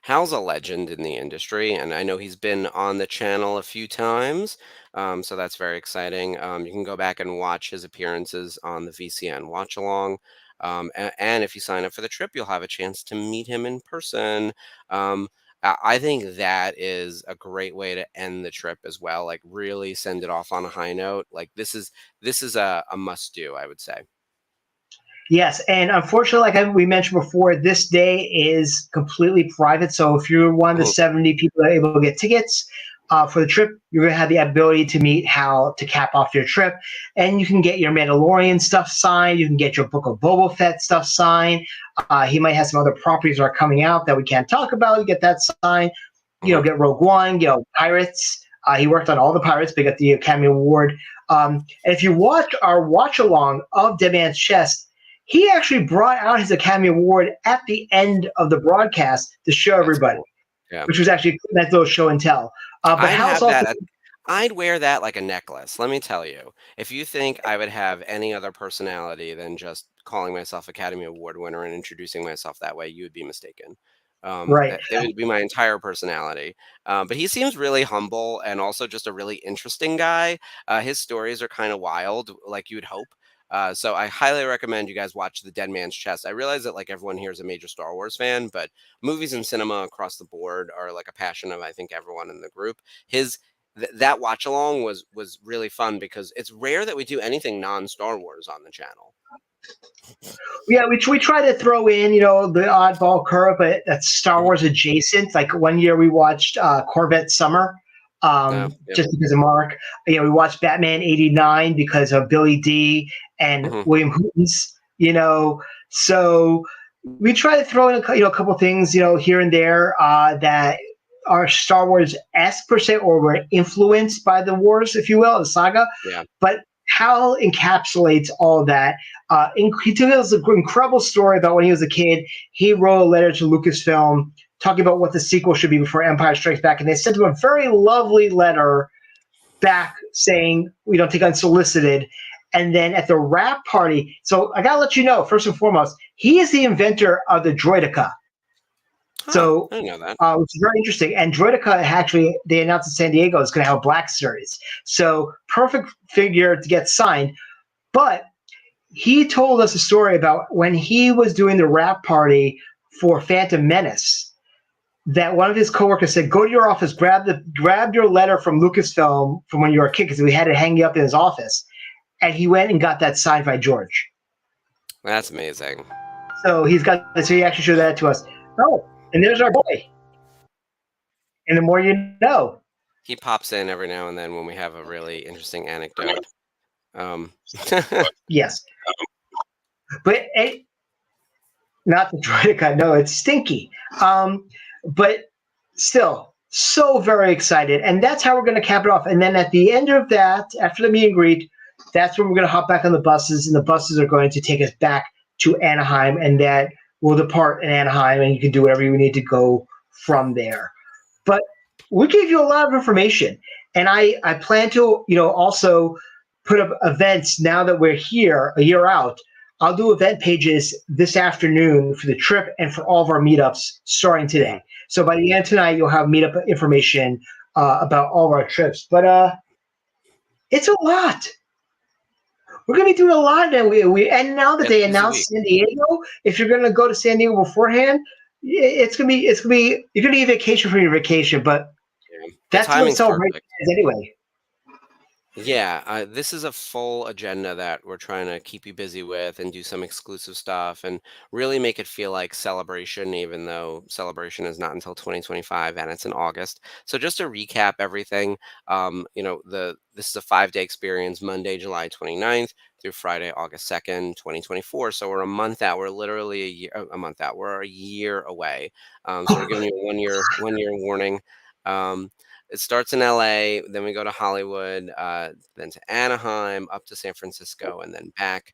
Hal's a legend in the industry, and I know he's been on the channel a few times, so that's very exciting. You can go back and watch his appearances on the VCN Watch Along, and if you sign up for the trip, you'll have a chance to meet him in person. I think that is a great way to end the trip as well. Like really send it off on a high note. Like this is a must do, I would say. Yes, and unfortunately, like we mentioned before, this day is completely private. So if you're one of the 70 people that are able to get tickets for the trip, you're going to have the ability to meet Hal to cap off your trip. And you can get your Mandalorian stuff signed. You can get your Book of Boba Fett stuff signed. He might have some other properties that are coming out that we can't talk about. You get that signed. Get Rogue One, Pirates. He worked on all the Pirates. They got the Academy Award. And if you watch our watch along of Dead Man's Chest, he actually brought out his Academy Award at the end of the broadcast to show everybody, cool. Yeah. which was actually a nice little show and tell. But I'd Hal's have also that. I'd wear that like a necklace. Let me tell you, if you think I would have any other personality than just calling myself Academy Award winner and introducing myself that way, you would be mistaken. right. That would be my entire personality. But he seems really humble and also just a really interesting guy. His stories are kind of wild, like you would hope. So I highly recommend you guys watch The Dead Man's Chest. I realize that like everyone here is a major Star Wars fan, but movies and cinema across the board are like a passion of I think everyone in the group. That watch along was really fun because it's rare that we do anything non-Star Wars on the channel. Yeah, we try to throw in, the oddball curve, but that's Star Wars adjacent. Like one year we watched Corvette Summer, Yep. just because of Mark. We watched Batman '89 because of Billy D and William Hootens. So we try to throw in a couple things, here and there that are Star Wars-esque per se, or were influenced by the wars, if you will, the saga. Yeah. But Hal encapsulates all of that. He tells an incredible story about when he was a kid. He wrote a letter to Lucasfilm talking about what the sequel should be before Empire Strikes Back, and they sent him a very lovely letter back saying, "We don't take unsolicited." And then at the wrap party, so I gotta let you know, first and foremost, he is the inventor of the Droideka. So, I didn't know that. which is very interesting. And Droideka actually, they announced in San Diego, is going to have a Black Series. So, perfect figure to get signed. But he told us a story about when he was doing the wrap party for Phantom Menace, that one of his coworkers said, "Go to your office, grab your letter from Lucasfilm from when you were a kid," because we had it hanging up in his office. And he went and got that signed by George. That's amazing. So he actually showed that to us. Oh. And there's our boy. And the more you know. He pops in every now and then when we have a really interesting anecdote. Yes. But not the Droideka, no, it's Stinky. But still, so very excited. And that's how we're going to cap it off. And then at the end of that, after the meet and greet, that's when we're going to hop back on the buses. And the buses are going to take us back to Anaheim. And that we'll depart in Anaheim, and you can do whatever you need to go from there. But we gave you a lot of information, and I plan to, also put up events now that we're here a year out. I'll do event pages this afternoon for the trip and for all of our meetups starting today. So by the end of tonight, you'll have meetup information about all of our trips. But it's a lot. We're going to be doing a lot, and and now that they announced San Diego, if you're going to go to San Diego beforehand, you're going to need vacation for your vacation. But that's what celebration is anyway. Yeah, this is a full agenda that we're trying to keep you busy with and do some exclusive stuff and really make it feel like Celebration, even though Celebration is not until 2025 and it's in August. So just to recap everything, this is a 5-day experience, Monday, July 29th through Friday, August 2nd, 2024. So we're a month out. We're literally a month out. We're a year away. So we're giving you a one year warning. It starts in LA, then we go to Hollywood, then to Anaheim, up to San Francisco, and then back.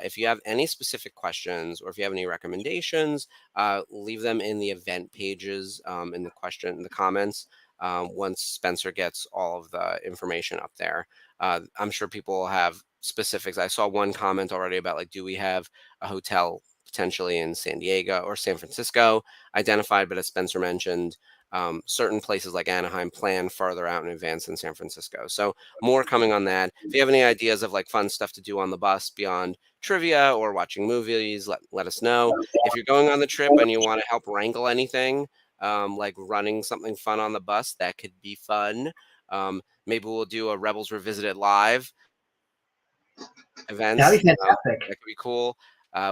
If you have any specific questions or if you have any recommendations, leave them in the event pages in the comments. Once Spencer gets all of the information up there, I'm sure people will have specifics. I saw one comment already about like, do we have a hotel potentially in San Diego or San Francisco identified? But as Spencer mentioned, certain places like Anaheim plan farther out in advance than San Francisco. So more coming on that. If you have any ideas of like fun stuff to do on the bus beyond trivia or watching movies, let us know. If you're going on the trip and you want to help wrangle anything, like running something fun on the bus, that could be fun. Maybe we'll do a Rebels Revisited live events. That'd be fantastic. That could be cool.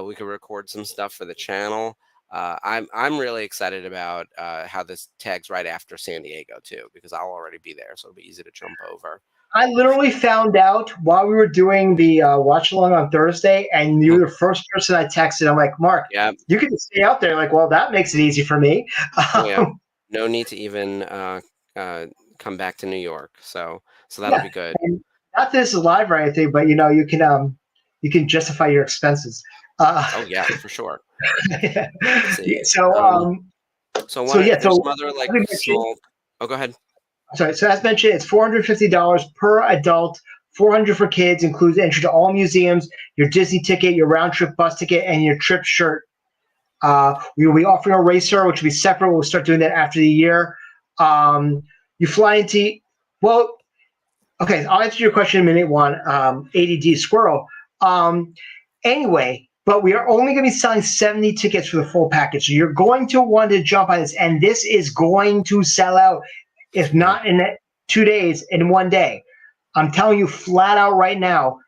We could record some stuff for the channel. I'm really excited about how this tags right after San Diego too, because I'll already be there, so it'll be easy to jump over. I literally found out while we were doing the watch along on Thursday, and you were the first person I texted. I'm like, Mark, you can stay out there. Like, well, that makes it easy for me. Yeah. No need to even come back to New York. So that'll be good. And not that this is live or anything, but you can justify your expenses. Oh yeah, for sure. Yeah. Let's see. So There's some other like as we mentioned- small. Oh, go ahead. sorry. So as mentioned, it's $450 per adult. $400 for kids, includes entry to all museums, your Disney ticket, your round trip bus ticket, and your trip shirt. We will be offering a racer, which will be separate. We'll start doing that after the year. You fly into okay. I'll answer your question in a minute. One, ADD squirrel. Anyway, but we are only going to be selling 70 tickets for the full package. So you're going to want to jump on this, and this is going to sell out, if not in 2 days, in 1 day. I'm telling you flat out right now,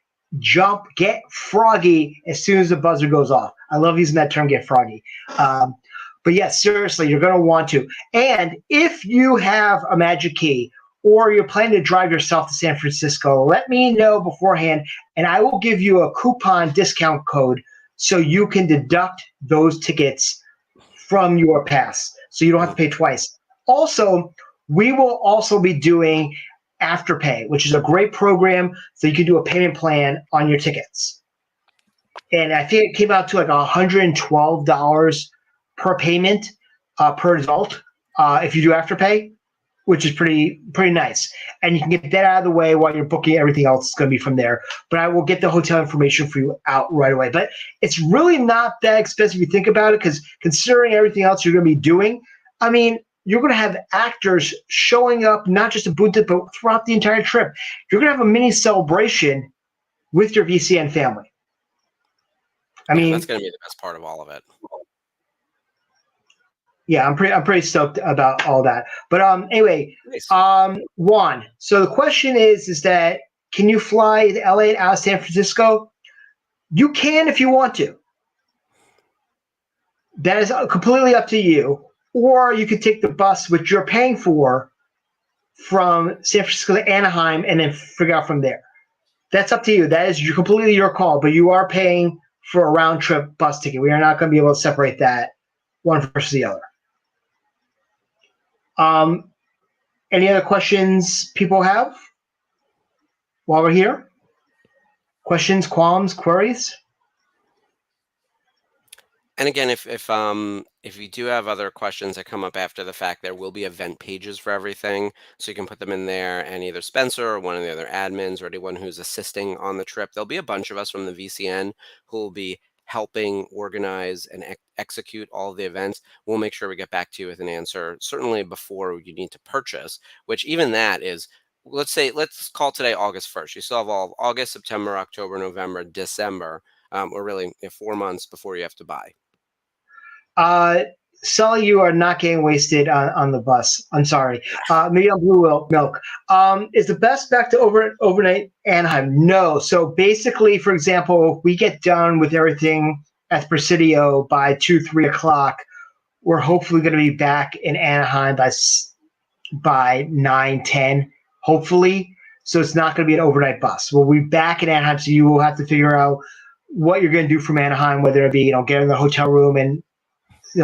get froggy as soon as the buzzer goes off. I love using that term, get froggy. But yes, seriously, you're going to want to. And if you have a magic key or you're planning to drive yourself to San Francisco, let me know beforehand, and I will give you a coupon discount code so you can deduct those tickets from your pass so you don't have to pay twice. Also, we will also be doing Afterpay, which is a great program, so you can do a payment plan on your tickets. And I think it came out to like $112 per payment per adult if you do Afterpay, which is pretty nice. And you can get that out of the way while you're booking. Everything else is going to be from there. But I will get the hotel information for you out right away. But it's really not that expensive if you think about it, because considering everything else you're going to be doing, I mean, you're going to have actors showing up, not just at Bunta, but throughout the entire trip. You're going to have a mini celebration with your VCN family. I mean, that's going to be the best part of all of it. Yeah, I'm pretty stoked about all that. But anyway, Nice. Juan. So the question is that can you fly to LA out of San Francisco? You can if you want to. That is completely up to you. Or you could take the bus, which you're paying for, from San Francisco to Anaheim and then figure out from there. That's up to you. That is completely your call, but you are paying for a round trip bus ticket. We are not going to be able to separate that one versus the other. Any other questions people have while we're here? Questions, qualms, queries? And again, if you do have other questions that come up after the fact, there will be event pages for everything, so you can put them in there. And either Spencer or one of the other admins or anyone who's assisting on the trip, there'll be a bunch of us from the VCN who will be helping organize and execute all of the events. We'll make sure we get back to you with an answer, certainly before you need to purchase, which even that is, let's call today August 1st. You still have all of August, September, October, November, December, or really 4 months before you have to buy. Sully, you are not getting wasted on the bus. I'm sorry. Maybe on Blue Milk. Is the best back to overnight Anaheim? No. So basically, for example, if we get done with everything at Presidio by 2-3 o'clock, we're hopefully going to be back in Anaheim by 9-10, hopefully. So it's not going to be an overnight bus. We'll be back in Anaheim, so you will have to figure out what you're going to do from Anaheim, whether it be get in the hotel room and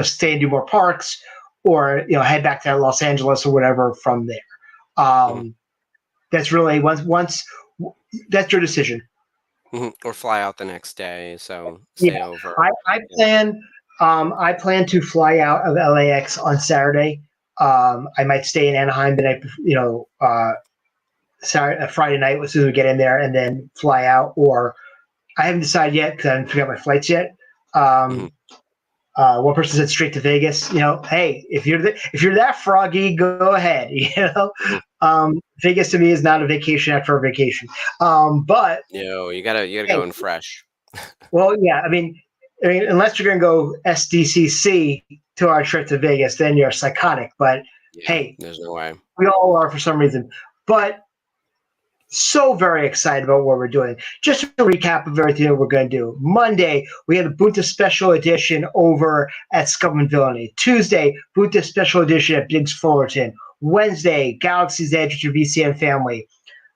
stay and do more parks, or head back to Los Angeles or whatever from there. That's really once that's your decision. Or fly out the next day, so stay over. I plan to fly out of LAX on Saturday. I might stay in Anaheim the night, Friday night as soon as we get in there, and then fly out. Or I haven't decided yet because I haven't figured out my flights yet. One person said straight to Vegas. Hey, if you're that froggy, go ahead. Vegas to me is not a vacation after a vacation. But you gotta go in fresh. Well, yeah. I mean, unless you're gonna go SDCC to our trip to Vegas, then you're psychotic. But hey, there's no way. We all are for some reason. But so very excited about what we're doing. Just a recap of everything that we're going to do. Monday, we had the Bunta Special Edition over at Scum and Villainy. Tuesday, Bunta Special Edition at Biggs Fullerton. Wednesday, Galaxy's Edge with your VCN family.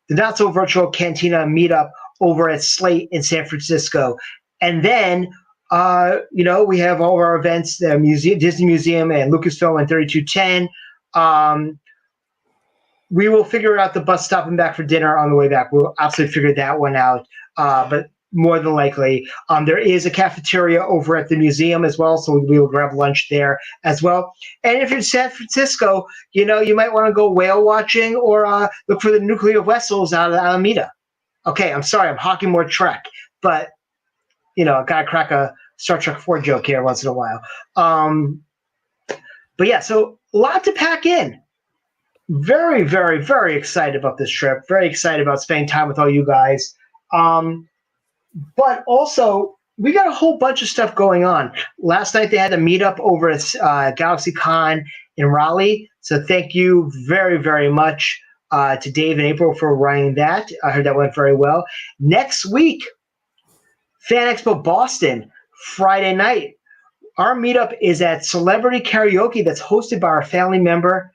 The Not So Virtual Cantina meetup over at Slate in San Francisco. And then, we have all of our events, the Disney Museum and Lucasfilm and 3210. we will figure out the bus stop and back for dinner on the way back. We'll absolutely figure that one out. But more than likely, there is a cafeteria over at the museum as well, so we will grab lunch there as well. And if you're in San Francisco, you might want to go whale watching or look for the nuclear vessels out of Alameda. Okay, I'm sorry, I'm hawking more Trek, but I gotta crack a Star Trek 4 joke here once in a while. But yeah, so a lot to pack in. Very, very, very excited about this trip. Very excited about spending time with all you guys. But also, we got a whole bunch of stuff going on. Last night they had a meetup over at Galaxy Con in Raleigh. So thank you very, very much to Dave and April for running that. I heard that went very well. Next week, Fan Expo Boston, Friday night. Our meetup is at Celebrity Karaoke that's hosted by our family member,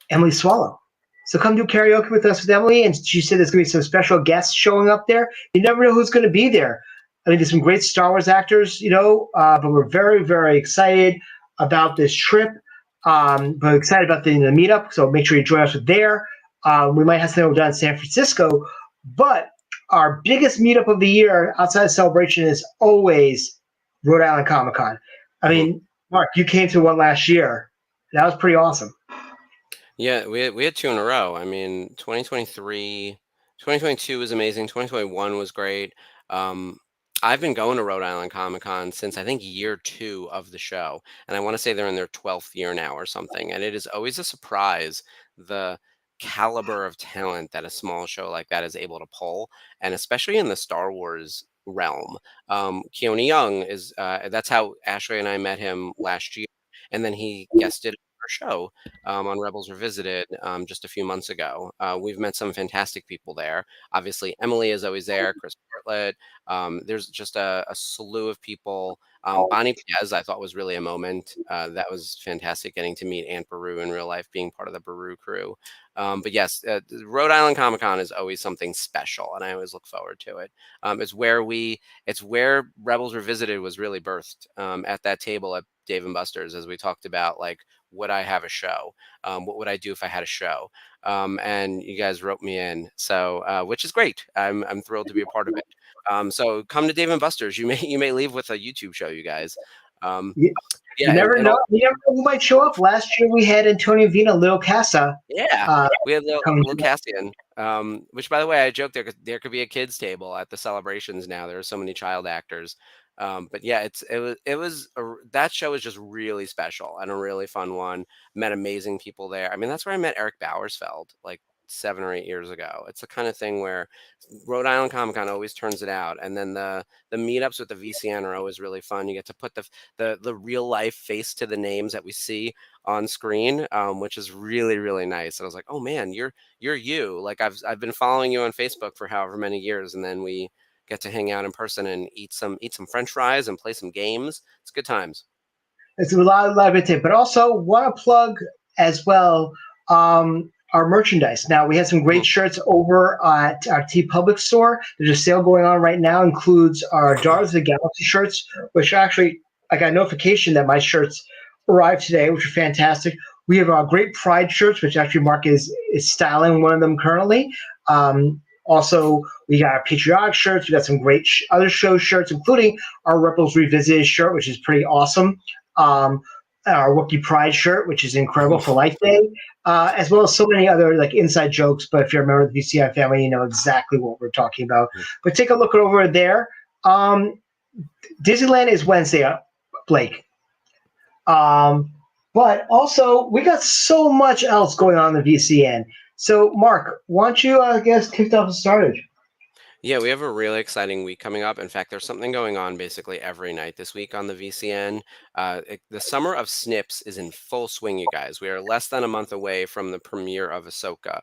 Emily Swallow. So come do karaoke with us with Emily, and she said there's going to be some special guests showing up there. You never know who's going to be there. I mean, there's some great Star Wars actors, but we're very, very excited about this trip. But excited about the meetup, so make sure you join us there. We might have something done in San Francisco, but our biggest meetup of the year outside of Celebration is always Rhode Island Comic Con. I mean, Mark, you came to one last year. That was pretty awesome. Yeah, we had 2 in a row. I mean, 2022 was amazing. 2021 was great. I've been going to Rhode Island Comic Con since I think year 2 of the show, and I want to say they're in their 12th year now or something. And it is always a surprise the caliber of talent that a small show like that is able to pull, and especially in the Star Wars realm. Keone Young is that's how Ashley and I met him last year, and then he guested our show on Rebels Revisited just a few months ago. We've met some fantastic people there. Obviously, Emily is always there, Chris Bartlett. There's just a slew of people. Bonnie Piez, I thought was really a moment. That was fantastic getting to meet Aunt Beru in real life, being part of the Beru crew. But yes, Rhode Island Comic Con is always something special, and I always look forward to it. It's where Rebels Revisited was really birthed, at that table at Dave and Buster's, as we talked about, like, would I have a show? What would I do if I had a show? And you guys wrote me in, so which is great. I'm thrilled to be a part of it. So come to Dave and Buster's. You may leave with a YouTube show, you guys. You never know. You never know who might show up. Last year we had Antonio Vina, Lil Casa. Yeah, we had Lil Cassian. Which, by the way, I joked there could be a kids table at the celebrations now. There are so many child actors. But yeah, that show was just really special and a really fun one. Met amazing people there. I mean, that's where I met Eric Bauersfeld like 7 or 8 years ago. It's the kind of thing where Rhode Island Comic Con always turns it out, and then the meetups with the VCN are always really fun. You get to put the real life face to the names that we see on screen, which is really, really nice. And I was like, oh man, you're you. Like I've been following you on Facebook for however many years, and then we get to hang out in person and eat some French fries and play some games. It's good times. It's a lot of it, but also want to plug as well our merchandise. Now we have some great shirts over at our TeePublic store. There's a sale going on right now. Includes our Daughters of the Galaxy shirts, which actually I got a notification that my shirts arrived today, which are fantastic. We have our great Pride shirts, which actually Mark is styling one of them currently. Also, we got our patriotic shirts. We got some great other show shirts, including our Rebels Revisited shirt, which is pretty awesome. Our Wookiee Pride shirt, which is incredible for Life Day, as well as so many other like inside jokes. But if you're a member of the VCN family, you know exactly what we're talking about. But take a look over there. Disneyland is Wednesday, Blake. But also, we got so much else going on in the VCN. So, Mark, why don't you, kick off and started? Yeah, we have a really exciting week coming up. In fact, there's something going on basically every night this week on the VCN. The summer of Snips is in full swing, you guys. We are less than a month away from the premiere of Ahsoka.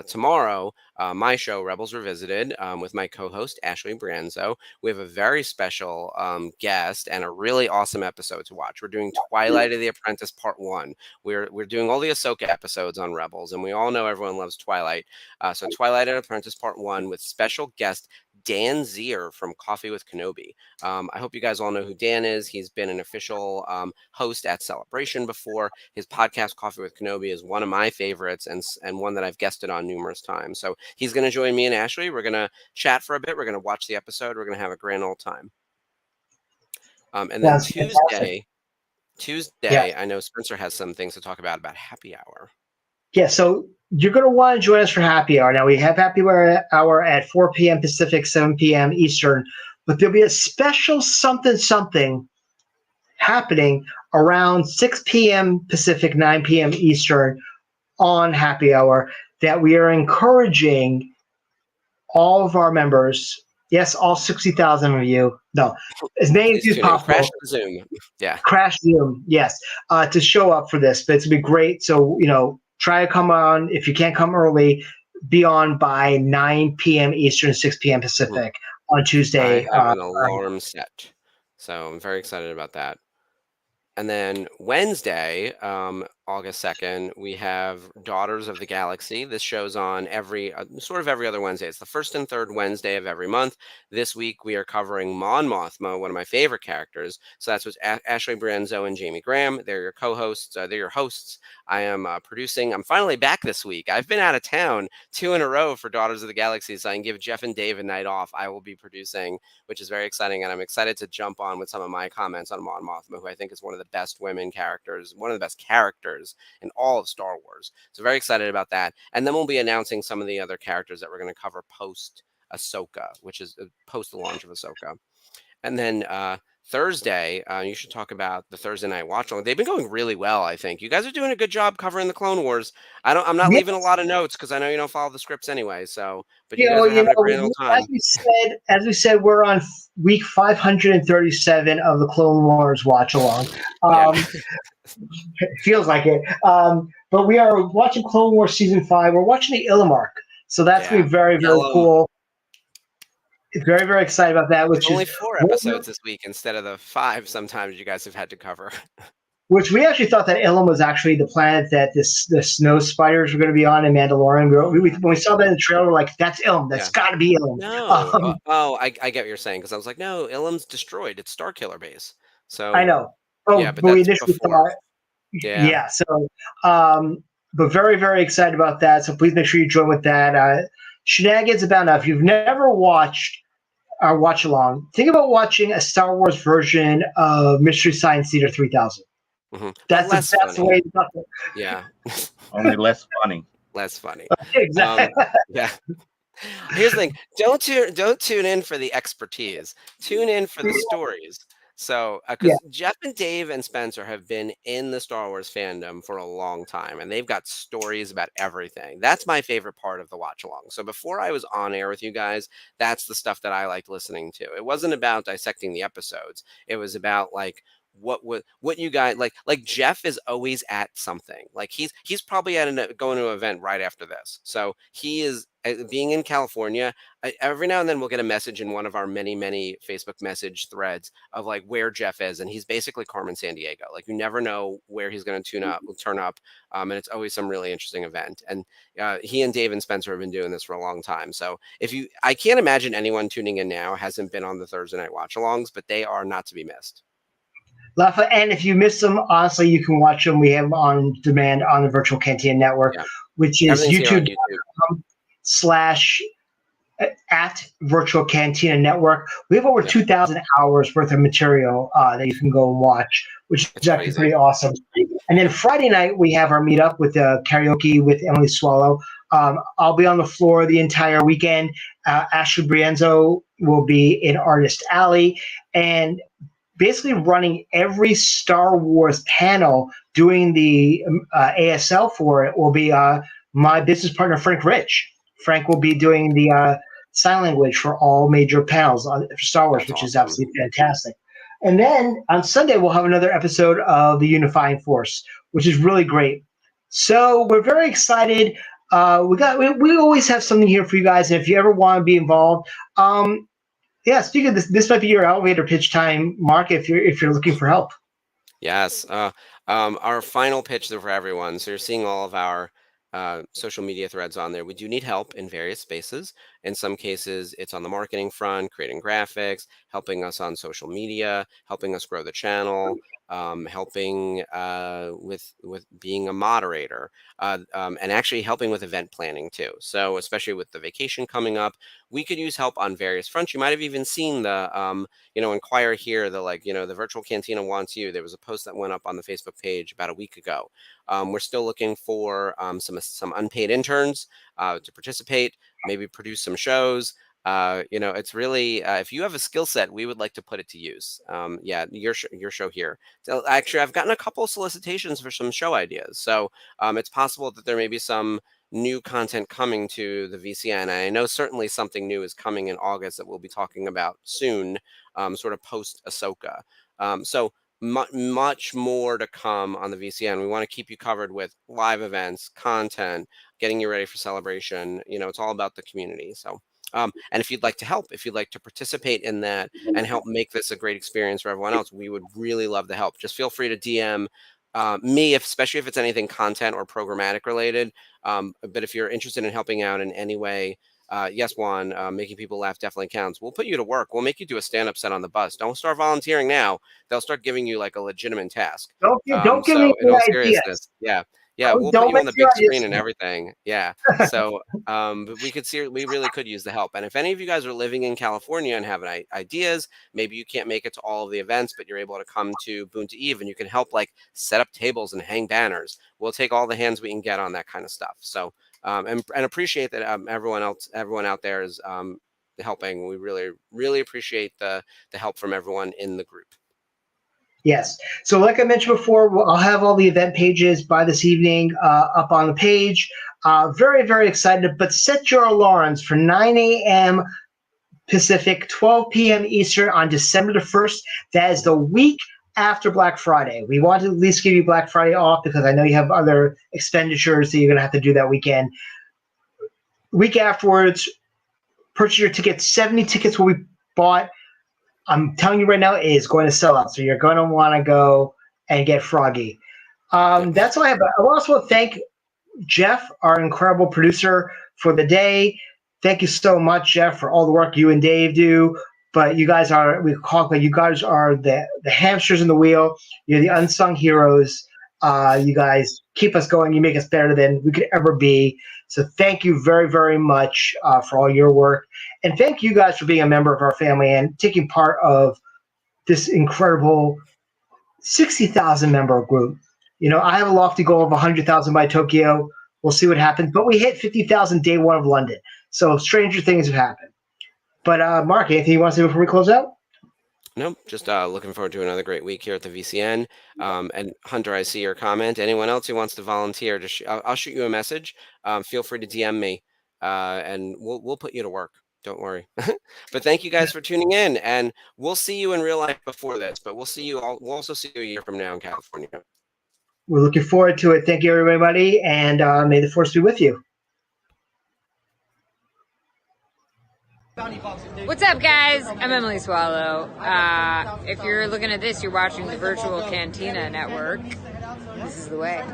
Tomorrow, my show, Rebels Revisited, with my co-host, Ashley Branzo. We have a very special guest and a really awesome episode to watch. We're doing Twilight of the Apprentice Part 1. We're doing all the Ahsoka episodes on Rebels, and we all know everyone loves Twilight. So Twilight of the Apprentice Part 1 with special guest Dan Zier from Coffee with Kenobi. I hope you guys all know who Dan is. He's been an official host at Celebration before. His podcast, Coffee with Kenobi, is one of my favorites and one that I've guested on numerous times. So he's going to join me and Ashley. We're going to chat for a bit. We're going to watch the episode. We're going to have a grand old time. And then That's fantastic. Tuesday, I know Spencer has some things to talk about happy hour. Yeah, so you're going to want to join us for happy hour. Now, we have happy hour at 4 p.m. Pacific, 7 p.m. Eastern, but there'll be a special something happening around 6 p.m. Pacific, 9 p.m. Eastern on happy hour that we are encouraging all of our members, yes, all 60,000 of you, no, as many of you as possible. Crash Zoom. Yeah. Crash Zoom, yes, to show up for this. But it's going to be great. So, try to come on. If you can't come early, be on by 9 p.m. Eastern, 6 p.m. Pacific on Tuesday. I have an alarm set. So I'm very excited about that. And then Wednesday, August 2nd, we have Daughters of the Galaxy. This show's on sort of every other Wednesday. It's the first and third Wednesday of every month. This week, we are covering Mon Mothma, one of my favorite characters. So that's with Ashley Brienzo and Jamie Graham. They're your co-hosts. They're your hosts. I am producing. I'm finally back this week. I've been out of town 2 in a row for Daughters of the Galaxy, so I can give Jeff and Dave a night off. I will be producing, which is very exciting, and I'm excited to jump on with some of my comments on Mon Mothma, who I think is one of the best women characters, one of the best characters in all of Star Wars. So very excited about that. And then we'll be announcing some of the other characters that we're going to cover post Ahsoka, which is post the launch of Ahsoka. And then Thursday, you should talk about the Thursday night watch along. They've been going really well, I think. You guys are doing a good job covering the Clone Wars. I'm not leaving a lot of notes because I know you don't follow the scripts anyway. So, but you guys are having a grand old time. As we said, we're on week 537 of the Clone Wars watch along. It feels like it. But we are watching Clone Wars season 5. We're watching the Illimark, so that's going to be very, very cool. Very, very excited about that. Which only 4 episodes this week instead of the 5 sometimes you guys have had to cover. Which we actually thought that Ilum was actually the planet that the snow spiders were going to be on in Mandalorian. When we saw that in the trailer, we're like, that's Ilum. That's got to be Ilum. No. I get what you're saying, because I was like, no, Ilum's destroyed. It's Starkiller base. So I know. But we initially thought. Yeah. So, but very, very excited about that. So please make sure you join with that. Shenanigans about now. If you've never watched our watch along, think about watching a Star Wars version of Mystery Science Theater 3000. Mm-hmm. That's the best way to talk. Yeah. Only less funny. Less funny. Exactly. Yeah. Here's the thing. Don't tune in for the expertise. Tune in for the stories. So, because Jeff and Dave and Spencer have been in the Star Wars fandom for a long time, and they've got stories about everything. That's my favorite part of the watch along. So before I was on air with you guys, that's the stuff that I liked listening to. It wasn't about dissecting the episodes. It was about like what you guys like Jeff is always at something. Like he's probably going to an event right after this. So he is being in California. Every now and then we'll get a message in one of our many Facebook message threads of like where Jeff is, and he's basically Carmen Sandiego. Like you never know where he's going to turn up, and it's always some really interesting event. And he and Dave and Spencer have been doing this for a long time. So I can't imagine anyone tuning in now hasn't been on the Thursday night watch-alongs, but they are not to be missed. And if you miss them, honestly, you can watch them. We have them on demand on the Virtual Cantina Network, which is YouTube.com/ at Virtual Cantina Network. We have over 2,000 hours worth of material that you can go and watch, which is actually pretty awesome. And then Friday night, we have our meetup with karaoke with Emily Swallow. I'll be on the floor the entire weekend. Ashley Brienzo will be in Artist Alley. And basically running every Star Wars panel, doing the ASL for it will be my business partner, Frank Rich. Frank will be doing the sign language for all major panels for Star Wars, which is absolutely fantastic. And then on Sunday, we'll have another episode of The Unifying Force, which is really great. So we're very excited. We always have something here for you guys. And if you ever want to be involved, speaking of this might be your elevator pitch time, Mark, if you're looking for help. Yes. Our final pitch for everyone. So you're seeing all of our social media threads on there. We do need help in various spaces. In some cases, it's on the marketing front, creating graphics, helping us on social media, helping us grow the channel, helping with being a moderator, and actually helping with event planning too. So especially with the vacation coming up, we could use help on various fronts. You might have even seen the inquire here, the virtual cantina wants you. There was a post that went up on the Facebook page about a week ago. We're still looking for some unpaid interns to participate, maybe produce some shows. It's really, if you have a skill set, we would like to put it to use. Yeah, your show here. So actually, I've gotten a couple solicitations for some show ideas. So it's possible that there may be some new content coming to the VCN. And I know certainly something new is coming in August that we'll be talking about soon, sort of post Ahsoka. So much more to come on the VCN. We want to keep you covered with live events, content, getting you ready for celebration. It's all about the community. So, and if you'd like to help, if you'd like to participate in that and help make this a great experience for everyone else, we would really love the help. Just feel free to DM me, especially if it's anything content or programmatic related. But if you're interested in helping out in any way, yes, Juan, making people laugh definitely counts. We'll put you to work. We'll make you do a stand-up set on the bus. Don't start volunteering now. They'll start giving you like a legitimate task. Don't give me in all any seriousness, ideas. yeah, we'll Don't put you on the make your big screen ideas. and everything. Yeah. So, but we really could use the help. And if any of you guys are living in California and have ideas, maybe you can't make it to all of the events, but you're able to come to Boonta Eve and you can help like set up tables and hang banners. We'll take all the hands we can get on that kind of stuff. So, and appreciate that everyone out there is helping. We really, really appreciate the help from everyone in the group. Yes. So like I mentioned before, I'll have all the event pages by this evening up on the page. Very, very excited. But set your alarms for 9 a.m. Pacific, 12 p.m. Eastern on December the 1st. That is the week after Black Friday. We want to at least give you Black Friday off because I know you have other expenditures that you're going to have to do that weekend. Week afterwards, purchase your tickets. 70 tickets will be bought. I'm telling you right now, it is going to sell out. So you're going to want to go and get froggy. That's all I have. I also want to thank Jeff, our incredible producer, for the day. Thank you so much, Jeff, for all the work you and Dave do. But you guys are, you guys are the hamsters in the wheel. You're the unsung heroes. You guys keep us going. You make us better than we could ever be. So thank you very, very much for all your work. And thank you guys for being a member of our family and taking part of this incredible 60,000 member group. I have a lofty goal of 100,000 by Tokyo. We'll see what happens. But we hit 50,000 day one of London. So stranger things have happened. But Mark, anything you want to say before we close out? Nope, just looking forward to another great week here at the VCN. And Hunter, I see your comment. Anyone else who wants to volunteer, I'll shoot you a message. Feel free to DM me, and we'll put you to work. Don't worry. But thank you guys for tuning in, and we'll see you in real life before this. But we'll also see you a year from now in California. We're looking forward to it. Thank you, everybody, and may the force be with you. What's up, guys? I'm Emily Swallow. If you're looking at this, you're watching the Virtual Cantina Network. This is the way.